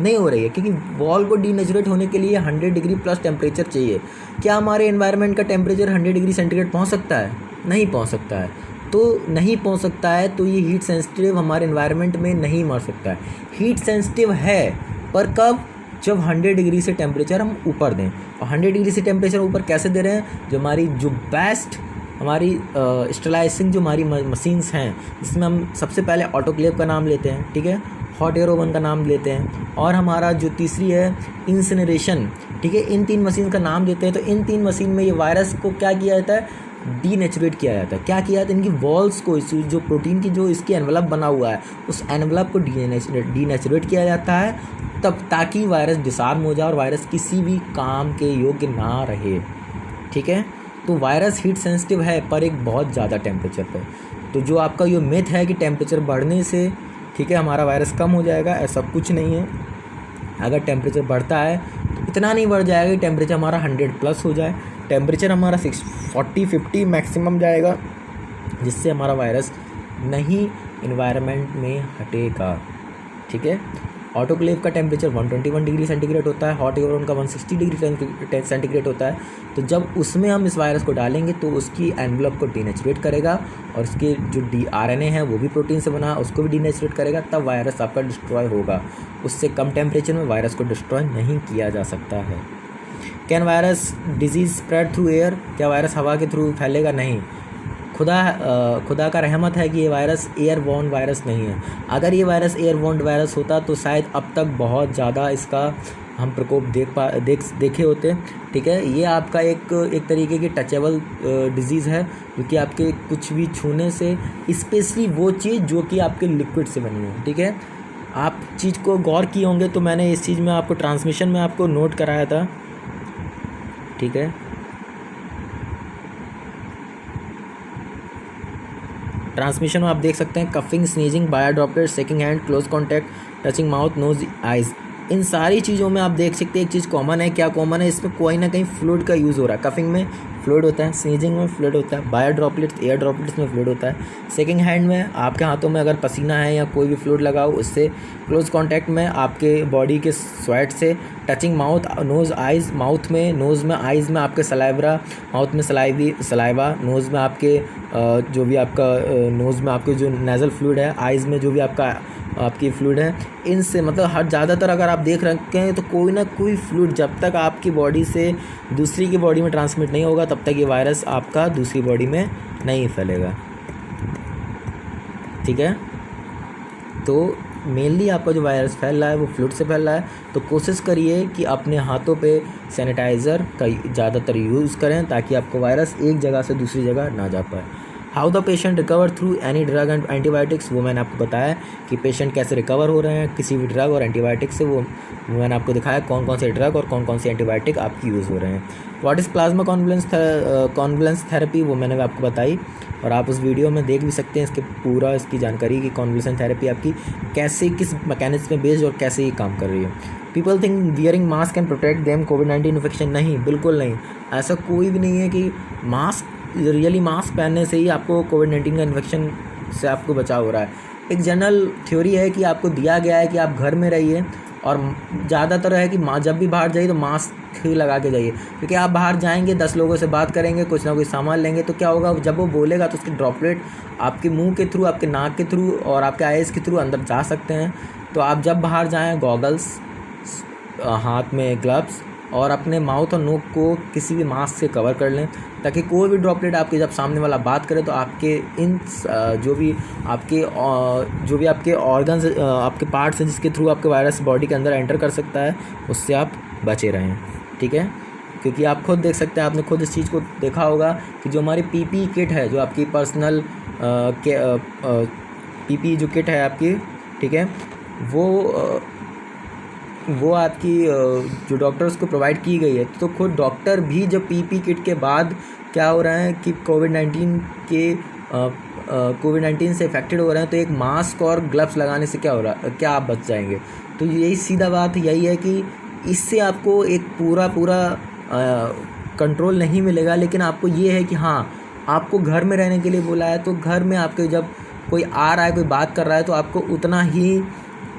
नहीं हो रही है, क्योंकि वॉल को डीनेचुरेट होने के लिए 100 डिग्री प्लस टेम्परेचर चाहिए। क्या हमारे एनवायरनमेंट का टेम्परेचर 100 डिग्री सेंटीग्रेड पहुंच सकता है? नहीं पहुंच सकता है। तो नहीं पहुंच सकता है तो ये हीट सेंसिटिव हमारे एनवायरनमेंट में नहीं मर सकता है। हीट सेंसिटिव है, पर कब? जब 100 डिग्री से टेम्परेचर हम ऊपर दें। और 100 डिग्री से टेम्परेचर ऊपर कैसे दे रहे हैं? जो हमारी जो बेस्ट हमारी स्टरलाइजिंग जो हमारी मशीन्स हैं, जिसमें हम सबसे पहले ऑटोक्लेव का नाम लेते हैं, ठीक है, हॉट एयर ओवन का नाम लेते हैं, और हमारा जो तीसरी है इंसिनरेशन, ठीक है, इन 3 मशीन का नाम लेते हैं। तो इन 3 मशीन में ये वायरस को क्या किया जाता है? डीनेचुरेट किया जाता है। क्या किया जाता है? इनकी वॉल्स को, जो प्रोटीन की जो इसकी एनवलप बना हुआ है, उस एनवलप को डीनेचुरेट किया जाता है, तब ताकि वायरस डिसआर्म हो जाए और वायरस किसी भी काम के योग्य ना रहे, ठीक है। तो वायरस हीट सेंसिटिव है, पर एक बहुत ज़्यादा टेम्परेचर पर। तो जो आपका ये मिथ है कि टेम्परेचर बढ़ने से, ठीक है, हमारा वायरस कम हो जाएगा, ऐसा कुछ नहीं है। अगर टेम्परेचर बढ़ता है तो इतना नहीं बढ़ जाएगा कि टेम्परेचर हमारा 100 प्लस हो जाए। टेम्परेचर हमारा 40-50 मैक्सिमम जाएगा, जिससे हमारा वायरस नहीं इन्वायरमेंट में हटेगा, ठीक है। ऑटोक्लेव का टेम्परेचर 121 डिग्री सेंटीग्रेड होता है, हॉट एयर ओवन का 160 डिग्री सेंटीग्रेड होता है। तो जब उसमें हम इस वायरस को डालेंगे तो उसकी एनवलप को डीनेचुरेट करेगा, और उसके जो RNA है वो भी प्रोटीन से बना है, उसको भी डीनेचुरेट करेगा, तब वायरस आपका डिस्ट्रॉय होगा। उससे कम टेम्परेचर में वायरस को डिस्ट्रॉय नहीं किया जा सकता है। Can virus disease spread through air? क्या वायरस हवा के थ्रू फैलेगा? नहीं। खुदा का रहमत है कि ये वायरस एयरबॉर्न वायरस नहीं है। अगर ये वायरस एयरबॉर्न वायरस होता तो शायद अब तक बहुत ज़्यादा इसका हम प्रकोप देखे होते, ठीक है। ये आपका एक तरीके की टचेबल डिजीज़ है, जो कि आपके कुछ भी छूने से, स्पेशली वो चीज़ जो कि आपके लिक्विड से बनी है, ठीक है। आप चीज़ को गौर किए होंगे, तो मैंने इस चीज़ में आपको ट्रांसमिशन में आपको नोट कराया था, ठीक है। ट्रांसमिशन में आप देख सकते हैं coughing, sneezing, bio droplet, shaking hand, close contact, touching mouth, nose, eyes, इन सारी चीज़ों में आप देख सकते हैं एक चीज़ कॉमन है। क्या कॉमन है? इसमें कोई ना कहीं फ्लूइड का यूज़ हो रहा है। कफिंग में फ्लूइड होता है, स्नीजिंग में फ्लूइड होता है, बायो ड्रॉपलेट्स, एयर ड्रॉपलेट्स में फ्लूइड होता है, शेकिंग हैंड में आपके हाथों में अगर पसीना है या कोई भी फ्लूइड लगा हो उससे, क्लोज कॉन्टैक्ट में आपके बॉडी के स्वेट से, touching mouth, nose, eyes, mouth में, नोज़ में, आइज़ में आपके सलाइवा, माउथ में सलाइवा, नोज़ में आपके जो भी आपका नोज़ में आपके जो नेज़ल फ्लूइड है, आइज़ में जो भी आपकी फ्लूइड है, इनसे मतलब हर ज़्यादातर अगर आप देख रखे हैं तो कोई ना कोई फ्लूइड जब तक आपकी बॉडी से दूसरी की बॉडी में ट्रांसमिट नहीं होगा तब तक ये वायरस आपका दूसरी बॉडी में नहीं फैलेगा, ठीक है। तो मेनली आपका जो वायरस फैल रहा है वो फ्लूइड से फैल रहा है। तो कोशिश करिए कि अपने हाथों पे सैनिटाइज़र का ज़्यादातर यूज़ करें, ताकि आपको वायरस एक जगह से दूसरी जगह ना जा पाए। How the patient recover through any drug and antibiotics? वो मैंने आपको बताया कि पेशेंट कैसे रिकवर हो रहे हैं किसी भी ड्रग और एंटीबायोटिक से। वो मैंने आपको दिखाया कौन कौन से ड्रग और कौन कौन से एंटीबायोटिक आपकी यूज़ हो रहे हैं। What is plasma convalescent therapy? वो मैंने आपको बताई, और आप उस वीडियो में देख भी सकते हैं इसकी जानकारी कि कॉन्वलेंस थेरेपी आपकी कैसे, किस मैकेनिज्म में बेस्ड और कैसे ये काम कर रही है। People think wearing mask can protect them covid infection? नहीं, बिल्कुल नहीं। ऐसा कोई भी नहीं है कि रियली मास्क पहनने से ही आपको कोविड-19 का इन्फेक्शन से आपको बचाव हो रहा है। एक जनरल थ्योरी है कि आपको दिया गया है कि आप घर में रहिए, और ज़्यादातर है कि जब भी बाहर जाइए तो मास्क ही लगा के जाइए, क्योंकि आप बाहर जाएंगे 10 लोगों से बात करेंगे, कुछ ना कुछ सामान लेंगे, तो क्या होगा, जब वो बोलेगा तो उसके ड्रॉपलेट आपके मुंह के थ्रू, आपके नाक के थ्रू और आपके आईज के थ्रू अंदर जा सकते हैं। तो आप जब बाहर जाएँ गॉगल्स, हाथ में ग्लव्स, और अपने माउथ और नोक को किसी भी मास्क से कवर कर लें, ताकि कोई भी ड्रॉपलेट आपके जब सामने वाला बात करे तो आपके इन जो भी आपके ऑर्गन्स, आपके पार्ट्स हैं जिसके थ्रू आपके वायरस बॉडी के अंदर एंटर कर सकता है, उससे आप बचे रहें, ठीक है। क्योंकि आप खुद देख सकते हैं, आपने खुद इस चीज़ को देखा होगा कि जो हमारी पीपी किट है, जो आपकी पर्सनल पीपी जो किट है आपकी, ठीक है, वो आपकी जो डॉक्टर्स को प्रोवाइड की गई है, तो खुद डॉक्टर भी जब पीपी किट के बाद क्या हो रहा है कि कोविड 19 से इफेक्टेड हो रहे हैं, तो एक मास्क और ग्लव्स लगाने से क्या हो रहा है, क्या आप बच जाएंगे। तो यही सीधा बात यही है कि इससे आपको एक पूरा कंट्रोल नहीं मिलेगा, लेकिन आपको ये है कि हाँ, आपको घर में रहने के लिए बोला है, तो घर में आपके जब कोई आ रहा है, कोई बात कर रहा है, तो आपको उतना ही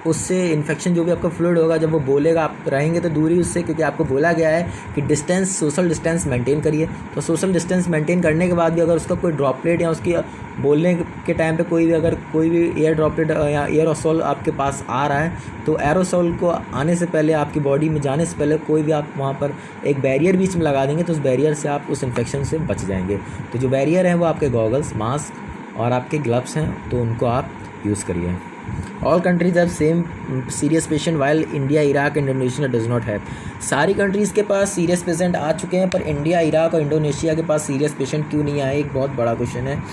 उससे इन्फेक्शन जो भी आपका फ्लूइड होगा, जब वो बोलेगा आप रहेंगे तो दूरी उससे, क्योंकि आपको बोला गया है कि डिस्टेंस, सोशल डिस्टेंस मेंटेन करिए। तो सोशल डिस्टेंस मेंटेन करने के बाद भी अगर उसका कोई ड्रॉपलेट या उसकी बोलने के टाइम पे कोई भी एयर ड्रॉपलेट या एयरोसोल आपके पास आ रहा है, तो एरोसोल को आने से पहले, आपकी बॉडी में जाने से पहले कोई भी आप वहाँ पर एक बैरियर बीच में लगा देंगे, तो उस बैरियर से आप उस इन्फेक्शन से बच जाएंगे। तो जो बैरियर है वो आपके गॉगल्स, मास्क और आपके ग्लव्स हैं, तो उनको आप यूज़ करिए। All countries have same serious patient while India, Iraq, Indonesia does not have. सारी कंट्रीज़ के पास सीरियस पेशेंट आ चुके हैं, पर इंडिया, इराक और इंडोनेशिया के पास सीरियस पेशेंट क्यों नहीं आए, एक बहुत बड़ा क्वेश्चन है।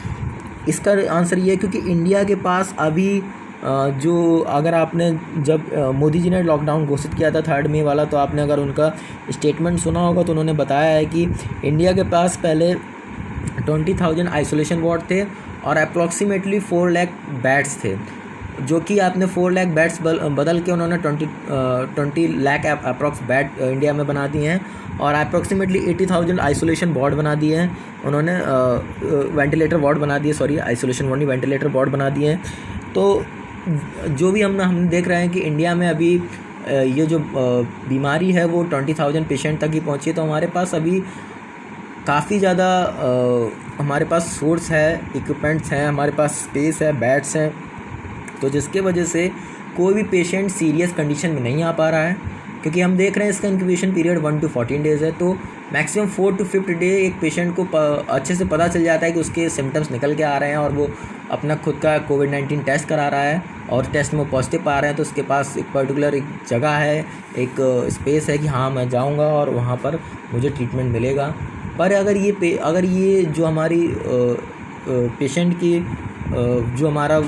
इसका आंसर ये है क्योंकि इंडिया के पास अभी जो, अगर आपने जब मोदी जी ने लॉकडाउन घोषित किया था 3 मई वाला, तो आपने अगर उनका स्टेटमेंट सुना होगा, तो उन्होंने बताया है कि इंडिया के पास पहले 20,000 आइसोलेशन वार्ड थे और अप्रॉक्सीमेटली 4 लाख बेड्स थे, जो कि आपने 4 लाख बेड्स बदल के उन्होंने 20 लाख अप्रॉक्स बेड इंडिया में बना दिए हैं, और अप्रॉक्सीमेटली 80,000 आइसोलेशन वार्ड बना दिए हैं उन्होंने, वेंटिलेटर वार्ड बना दिए, सॉरी आइसोलेशन वार्ड नहीं, वेंटिलेटर वार्ड बना दिए हैं। तो जो भी हम देख रहे हैं कि इंडिया में अभी ये जो बीमारी है वो 20,000 पेशेंट तक ही पहुँची है। तो हमारे पास अभी काफ़ी ज़्यादा हमारे पास सोर्स है, इक्विपमेंट्स हैं, हमारे पास स्पेस है, बेड्स हैं, तो जिसके वजह से कोई भी पेशेंट सीरियस कंडीशन में नहीं आ पा रहा है। क्योंकि हम देख रहे हैं इसका इंक्यूबेशन पीरियड 1 to 14 डेज़ है, तो मैक्सिमम 4 to 5 डे एक पेशेंट को अच्छे से पता चल जाता है कि उसके सिम्टम्स निकल के आ रहे हैं, और वो अपना खुद का कोविड-19 टेस्ट करा रहा है, और टेस्ट में पॉजिटिव पा रहे हैं, तो उसके पास एक पर्टिकुलर एक जगह है, एक स्पेस है कि हाँ मैं जाऊँगा और वहाँ पर मुझे ट्रीटमेंट मिलेगा। पर अगर ये जो हमारी पेशेंट की जो हमारा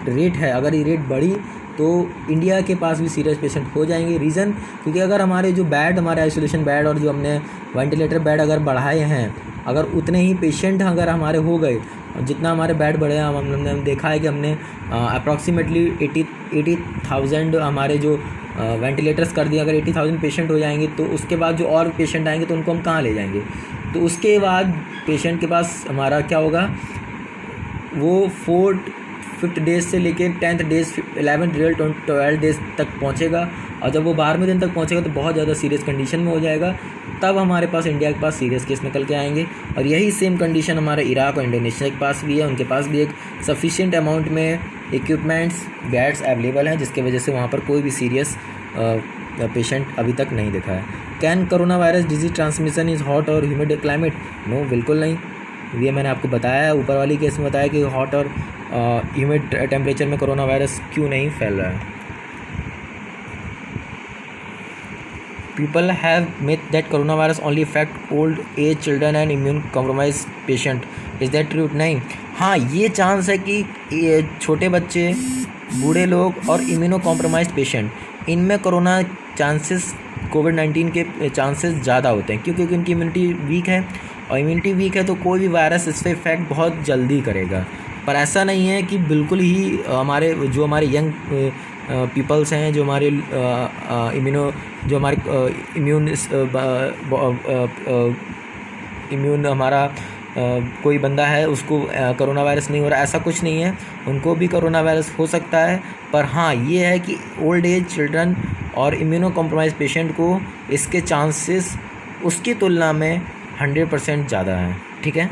रेट है, अगर ये रेट बढ़ी, तो इंडिया के पास भी सीरियस पेशेंट हो जाएंगे। रीज़न, क्योंकि अगर हमारे जो बेड, हमारे आइसोलेशन बेड और जो हमने वेंटिलेटर बेड अगर बढ़ाए हैं, अगर उतने ही पेशेंट अगर हमारे हो गए, जितना हमारे बेड बढ़े हैं, हमने देखा है कि हमने अप्रॉक्सीमेटली 80,000 हमारे जो वेंटिलेटर्स कर दिए। अगर 80,000 पेशेंट हो जाएंगे, तो उसके बाद जो और पेशेंट आएंगे, तो उनको हम कहाँ ले जाएंगे। तो उसके बाद पेशेंट के पास हमारा क्या होगा, वो 4th डेज से लेकर 10th डेज, 11th, 12 डेज तक पहुंचेगा, और जब वो 12वें दिन तक पहुंचेगा तो बहुत ज़्यादा सीरियस कंडीशन में हो जाएगा। तब हमारे पास इंडिया के पास सीरियस केस निकल के आएंगे। और यही सेम कंडीशन हमारे इराक और इंडोनेशिया के पास भी है। उनके पास भी एक सफिशिएंट अमाउंट में इक्विपमेंट्स, बेड्स अवेलेबल हैं, जिसके वजह से वहाँ पर कोई भी सीरियस पेशेंट अभी तक नहीं दिखा है। Can corona virus disease transmission is hot और ह्यूमिड क्लाइमेट? नो, बिल्कुल नहीं। ये मैंने आपको बताया है, ऊपर वाली केस में बताया कि हॉट और ह्यूमिड टेम्परेचर में कोरोना वायरस क्यों नहीं फैल रहा है। People have myth that corona virus only effect old age, children and immune compromise patient, is that true? नहीं, हाँ ये चांस है कि छोटे बच्चे, बूढ़े लोग और इम्यूनो कॉम्प्रोमाइज पेशेंट, इनमें कोरोना चांसेस, कोविड-19 के चांसेस ज़्यादा होते हैं, क्योंकि उनकी इम्यूनिटी वीक है, और इम्यूनिटी वीक है तो कोई भी वायरस इस पर इफेक्ट बहुत जल्दी करेगा। पर ऐसा नहीं है कि बिल्कुल ही हमारे यंग पीपल्स हैं, जो हमारे इम्यून हमारा कोई बंदा है उसको कोरोना वायरस नहीं हो रहा, ऐसा कुछ नहीं है, उनको भी कोरोना वायरस हो सकता है। पर हाँ ये है कि ओल्ड एज, चिल्ड्रन और इम्यूनो कॉम्प्रोमाइज पेशेंट को इसके चांसेस उसकी तुलना में 100% ज़्यादा है। ठीक है।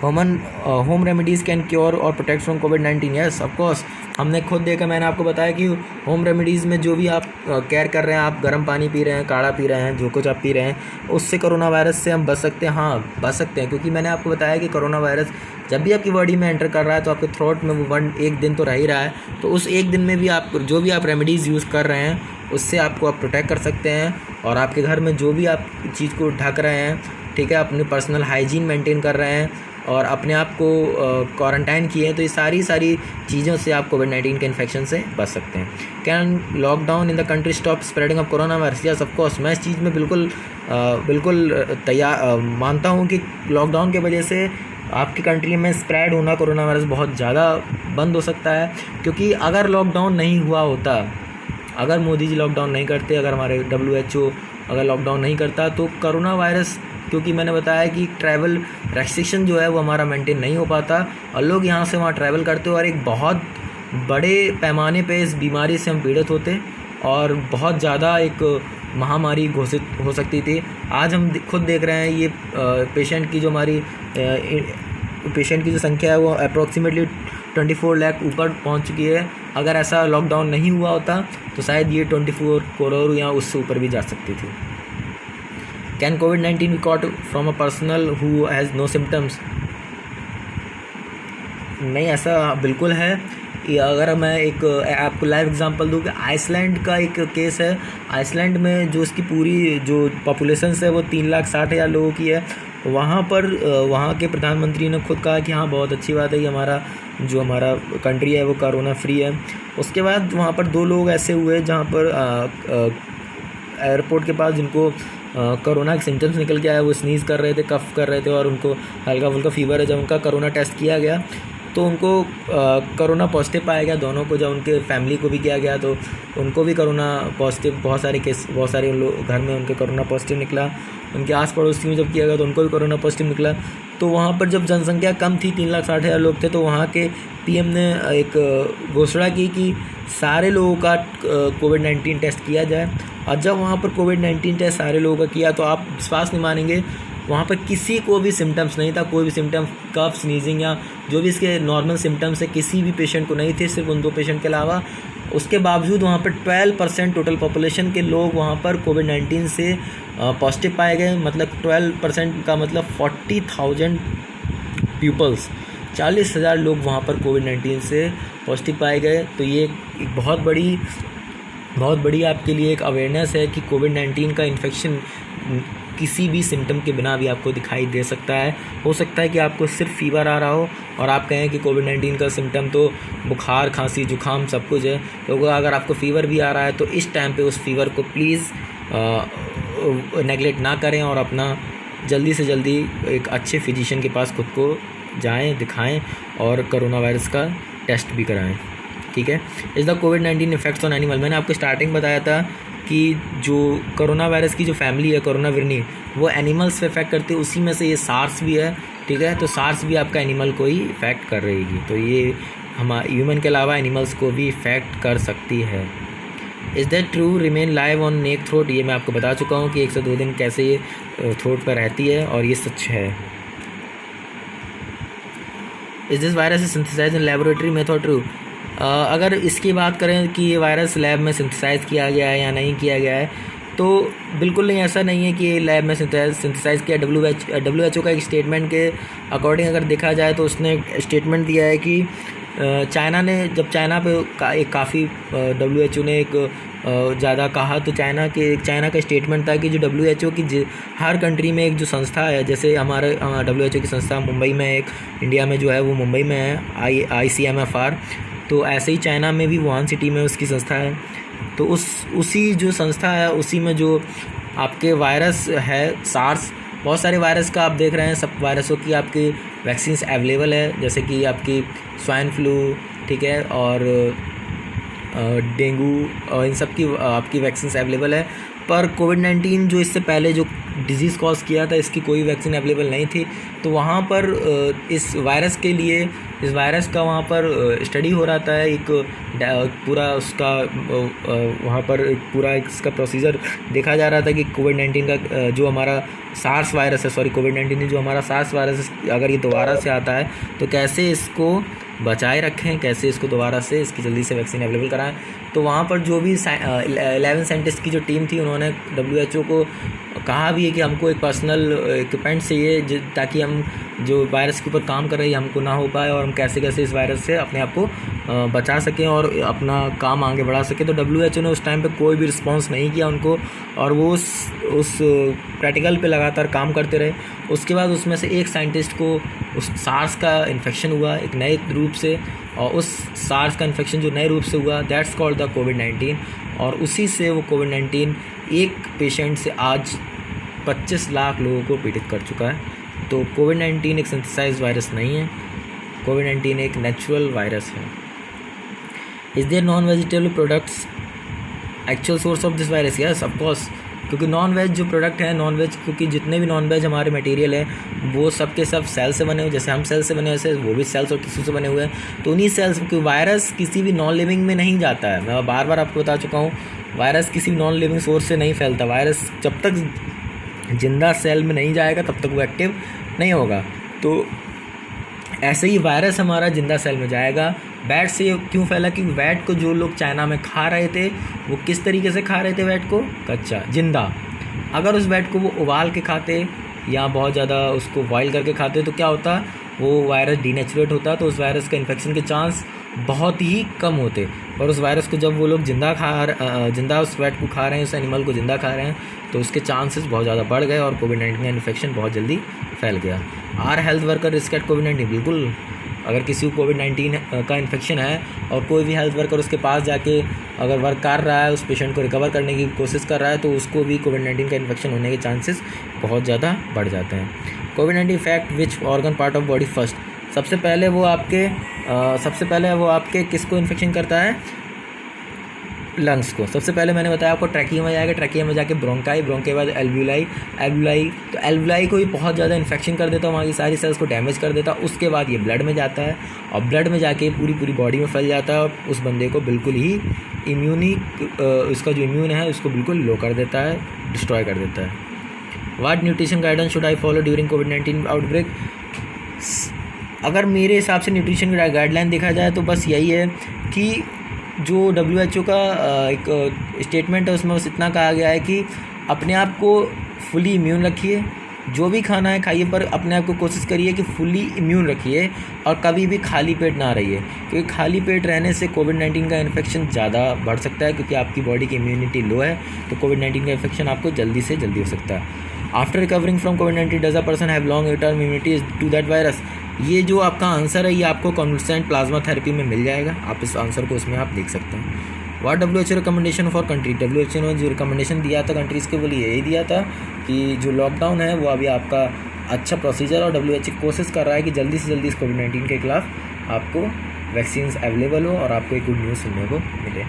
होम रेमेडीज़ कैन क्योर और protect from covid? Yes of course, हमने खुद देखा, मैंने आपको बताया कि होम रेमेडीज़ में जो भी आप केयर कर रहे हैं, आप गर्म पानी पी रहे हैं, काढ़ा पी रहे हैं, जो कुछ आप पी रहे हैं, उससे कोरोना वायरस से हम बच सकते हैं। हाँ बच सकते हैं, क्योंकि मैंने आपको बताया कि कोरोना वायरस जब भी आपकी बॉडी में एंटर कर रहा है तो आपके थ्रोट में वो एक दिन तो रह ही रहा है, तो उस एक दिन में भी आप जो भी आप रेमेडीज़ यूज़ कर रहे हैं उससे आपको आप प्रोटेक्ट कर सकते हैं। और आपके घर में जो भी आप चीज़ को ढक रहे हैं, ठीक है, अपनी पर्सनल हाइजीन मेंटेन कर रहे हैं, और अपने आप को क्वारंटाइन किए हैं, तो ये सारी चीज़ों से आप कोविड-19 के इन्फेक्शन से बच सकते हैं। Can lockdown in the country stop spreading of corona virus? Yes of course, मैं इस चीज़ में बिल्कुल तैयार मानता हूँ कि लॉकडाउन की वजह से आपकी कंट्री में स्प्रेड होना कोरोना वायरस बहुत ज़्यादा बंद हो सकता है। क्योंकि अगर लॉकडाउन नहीं हुआ होता, अगर मोदी जी लॉकडाउन नहीं करते, अगर हमारे WHO अगर लॉकडाउन नहीं करता, तो कोरोना वायरस, क्योंकि मैंने बताया कि ट्रैवल रेस्ट्रिक्शन जो है वो हमारा मेंटेन नहीं हो पाता और लोग यहाँ से वहाँ ट्रैवल करते और एक बहुत बड़े पैमाने पे इस बीमारी से हम पीड़ित होते और बहुत ज़्यादा एक महामारी घोषित हो सकती थी। आज हम खुद देख रहे हैं ये पेशेंट की जो संख्या है वो अप्रॉक्सीमेटली 24 लाख ऊपर पहुंच चुकी है। अगर ऐसा लॉकडाउन नहीं हुआ होता तो शायद ये 24 करोड़ या उससे ऊपर भी जा सकती थी। कैन कोविड-19 be caught from a personal who has no symptoms? नहीं, ऐसा बिल्कुल है। अगर मैं एक आपको लाइव एग्जांपल दूँ कि आइसलैंड का एक केस है। आइसलैंड में जो इसकी पूरी जो पॉपुलेशन है वो 3,60,000 लोगों की है। वहाँ पर वहाँ के प्रधानमंत्री ने खुद कहा कि हाँ, बहुत अच्छी बात है कि हमारा कंट्री है वो कोरोना फ्री है। उसके बाद वहाँ पर 2 लोग ऐसे हुए जहाँ पर एयरपोर्ट के पास जिनको कोरोना के सिम्टम्स निकल के आया, वो स्नीज़ कर रहे थे, कफ़ कर रहे थे और उनको हल्का फुल्का फीवर है। जब उनका कोरोना टेस्ट किया गया तो उनको कोरोना पॉजिटिव पाया गया, दोनों को। जब उनके फैमिली को भी किया गया तो उनको भी कोरोना पॉजिटिव, बहुत सारे लोग घर में उनके कोरोना पॉजिटिव निकला। उनके आस पड़ोसी में जब किया गया तो उनको भी कोरोना पॉजिटिव निकला। तो वहाँ पर जब जनसंख्या कम थी, 3,60,000 लोग थे, तो वहाँ के PM ने एक घोषणा की कि सारे लोगों का कोविड-19 टेस्ट किया जाए। और जब वहाँ पर कोविड-19 टेस्ट सारे लोगों का किया तो आप विश्वास नहीं मानेंगे, वहाँ पर किसी को भी सिम्टम्स नहीं था। कोई भी सिम्टम, कफ, स्नीजिंग या जो भी इसके नॉर्मल सिम्टम्स है, किसी भी पेशेंट को नहीं थे, सिर्फ उन 2 पेशेंट के अलावा। उसके बावजूद वहाँ पर 12% टोटल पॉपुलेशन के लोग वहाँ पर कोविड-19 से पॉजिटिव पाए गए। मतलब 12% का मतलब 40,000 पीपल्स, 40,000 लोग वहाँ पर कोविड-19 से पॉजिटिव पाए गए। तो ये एक बहुत बड़ी आपके लिए एक अवेयरनेस है कि कोविड-19 का इन्फेक्शन किसी भी सिम्टम के बिना भी आपको दिखाई दे सकता है। हो सकता है कि आपको सिर्फ फीवर आ रहा हो और आप कहें कि कोविड-19 का सिम्टम तो बुखार, खांसी, जुकाम सब कुछ है। तो अगर आपको फ़ीवर भी आ रहा है तो इस टाइम पे उस फीवर को प्लीज़ नेगलेक्ट ना करें और अपना जल्दी से जल्दी एक अच्छे फिजिशियन के पास खुद को जाएँ, दिखाएँ और कोरोना वायरस का टेस्ट भी कराएँ। ठीक है। इस the covid effects on animal, मैंने आपको स्टार्टिंग बताया था कि जो कोरोना वायरस की जो फैमिली है कोरोना विरनी, वो एनिमल्स पे इफेक्ट करती है। उसी में से ये सार्स भी है। ठीक है, तो सार्स भी आपका एनिमल को ही इफेक्ट कर रहेगी। तो ये ह्यूमन के अलावा एनिमल्स को भी इफेक्ट कर सकती है। Is that true remain live on neck throat? ये मैं आपको बता चुका हूँ कि 1 से 2 दिन कैसे ये थ्रोट पर रहती है और ये सच है। Is this virus is synthesised in laboratory method? True. अगर इसकी बात करें कि ये वायरस लैब में सिंथेसाइज़ किया गया है या नहीं किया गया है, तो बिल्कुल नहीं, ऐसा नहीं है कि ये लैब में सिंथेसाइज़ किया। WHO का एक स्टेटमेंट के अकॉर्डिंग अगर देखा जाए तो उसने एक स्टेटमेंट दिया है कि चाइना ने, जब चाइना पे एक काफ़ी WHO ने एक ज़्यादा कहा, तो चाइना का स्टेटमेंट था कि जो WHO की हर कंट्री में एक जो संस्था है, जैसे हमारे WHO की संस्था मुंबई में, एक इंडिया में जो है वो मुंबई में है, ICMFR, तो ऐसे ही चाइना में भी वुहान सिटी में उसकी संस्था है। तो उसी जो संस्था है उसी में जो आपके वायरस है सार्स, बहुत सारे वायरस का आप देख रहे हैं, सब वायरसों की आपकी वैक्सीन्स अवेलेबल है, जैसे कि आपकी स्वाइन फ्लू, ठीक है, और डेंगू, और इन सब की आपकी वैक्सीन्स अवेलेबल है। पर कोविड-19 जो इससे पहले जो डिजीज़ कॉज किया था, इसकी कोई वैक्सीन अवेलेबल नहीं थी। तो वहाँ पर इस वायरस के लिए, इस वायरस का वहाँ पर स्टडी हो रहा था, एक पूरा उसका वहाँ पर एक पूरा इसका प्रोसीजर देखा जा रहा था कि कोविड-19 का जो हमारा सार्स वायरस है, कोविड-19 जो हमारा सार्स वायरस अगर ये दोबारा से आता है तो कैसे इसको बचाए रखें, कैसे इसको दोबारा से इसकी जल्दी से वैक्सीन अवेलेबल कराएं। तो वहाँ पर जो भी 11 साइंटिस्ट की जो टीम थी, उन्होंने WHO को कहा भी है कि हमको एक पर्सनल इक्विपमेंट चाहिए ताकि हम जो वायरस के ऊपर काम कर रहे हैं हमको ना हो पाए और हम कैसे इस वायरस से अपने आप को बचा सकें और अपना काम आगे बढ़ा सकें। तो WHO ने उस टाइम पे कोई भी रिस्पांस नहीं किया उनको, और वो उस प्रैक्टिकल पे लगातार काम करते रहे। उसके बाद उसमें से एक साइंटिस्ट को उस सार्स का इन्फेक्शन हुआ एक नए रूप से, और उस सार्स का इन्फेक्शन जो नए रूप से हुआ दैट्स कॉल्ड द कोविड-19, और उसी से वो कोविड-19 एक पेशेंट से आज 25 लाख लोगों को पीड़ित कर चुका है। तो कोविड-19 एक सिंथेसाइज्ड वायरस नहीं है, कोविड-19 एक नेचुरल वायरस है। Is there non vegetable products actual source of this virus? Yes of course, क्योंकि नॉन वेज जो प्रोडक्ट है, नॉन वेज, क्योंकि जितने भी नॉन वेज हमारे मटेरियल है वो सब के सब सेल से बने हुए, जैसे हम सेल से बने वैसे वो भी सेल्स और टिश्यू से बने हुए हैं। तो उन्हीं सेल्स, क्योंकि वायरस किसी भी नॉन लिविंग में नहीं जाता है, मैं बार बार आपको बता चुका हूँ, वायरस किसी भी नॉन लिविंग सोर्स से नहीं फैलता। वायरस जब तक जिंदा सेल में नहीं जाएगा तब तक वो एक्टिव नहीं होगा। तो ऐसे ही वायरस हमारा जिंदा सेल में जाएगा। वैट से क्यों फैला? क्योंकि वैट को जो लोग चाइना में खा रहे थे वो किस तरीके से खा रहे थे वैट को? कच्चा, जिंदा। अगर उस वैट को वो उबाल के खाते या बहुत ज़्यादा उसको बॉयल करके खाते तो क्या होता? वो वायरस डीनेचुरेट होता, तो उस वायरस का इन्फेक्शन के चांस बहुत ही कम होते। और उस वायरस को जब वो लोग जिंदा उस वैट को खा रहे हैं, उस एनिमल को जिंदा खा रहे हैं, तो उसके चांसेस बहुत ज़्यादा बढ़ गए और कोविड-19 का इन्फेक्शन बहुत जल्दी फैल गया। Are health worker risk at कोविड-19? बिल्कुल, अगर किसी को कोविड-19 का इन्फेक्शन है और कोई भी हेल्थ वर्कर उसके पास जाके अगर वर्क कर रहा है, उस पेशेंट को रिकवर करने की कोशिश कर रहा है, तो उसको भी कोविड-19 का इन्फेक्शन होने के चांसेस बहुत ज़्यादा बढ़ जाते हैं। कोविड-19 effect which organ part of body first? सबसे पहले वो आपके किसको इन्फेक्शन करता है? लंग्स को। सबसे पहले मैंने बताया आपको ट्रैकिया में जाएगा, ट्रैकिया में जाके ब्रोंकाई, ब्रोंके के बाद एल्वुलाई, तो एल्वुलाई को ही बहुत ज़्यादा इन्फेक्शन कर देता है, वहाँ की सारी सेल्स को डैमेज कर देता है। उसके बाद ये ब्लड में जाता है और ब्लड में जाके पूरी बॉडी में फैल जाता है और उस बंदे को बिल्कुल ही उसका जो इम्यून है उसको बिल्कुल लो कर देता है, डिस्ट्रॉय कर देता है। What nutrition guidance should I follow during covid outbreak? अगर मेरे हिसाब से न्यूट्रिशन गाइडलाइन देखा जाए तो बस यही है कि जो WHO का एक स्टेटमेंट है उसमें बस इतना कहा गया है कि अपने आप को फुली इम्यून रखिए, जो भी खाना है खाइए, पर अपने आप को कोशिश करिए कि फुली इम्यून रखिए और कभी भी खाली पेट ना रहिए, क्योंकि खाली पेट रहने से कोविड-19 का इन्फेक्शन ज़्यादा बढ़ सकता है, क्योंकि आपकी बॉडी की इम्यूनिटी लो है, तो कोविड-19 का इन्फेक्शन आपको जल्दी से जल्दी हो सकता है। आफ्टर रिकवरिंग फ्रॉम कोविड-19 does a person have long term immunity to that virus? ये जो आपका आंसर है ये आपको कॉन्वलेसेंट प्लाज्मा थेरेपी में मिल जाएगा, आप इस आंसर को उसमें आप देख सकते हैं। What WHO recommendation for country? WHO ने जो रिकमेंडेशन दिया था कंट्रीज़ के लिए यही दिया था कि जो लॉकडाउन है वो अभी आपका अच्छा प्रोसीजर, और WHO कोशिश कर रहा है कि जल्दी से जल्दी इस कोविड-19 के खिलाफ आपको वैक्सीन अवेलेबल हो और आपको एक गुड न्यूज़ सुनने को मिले।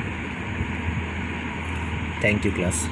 Thank you class.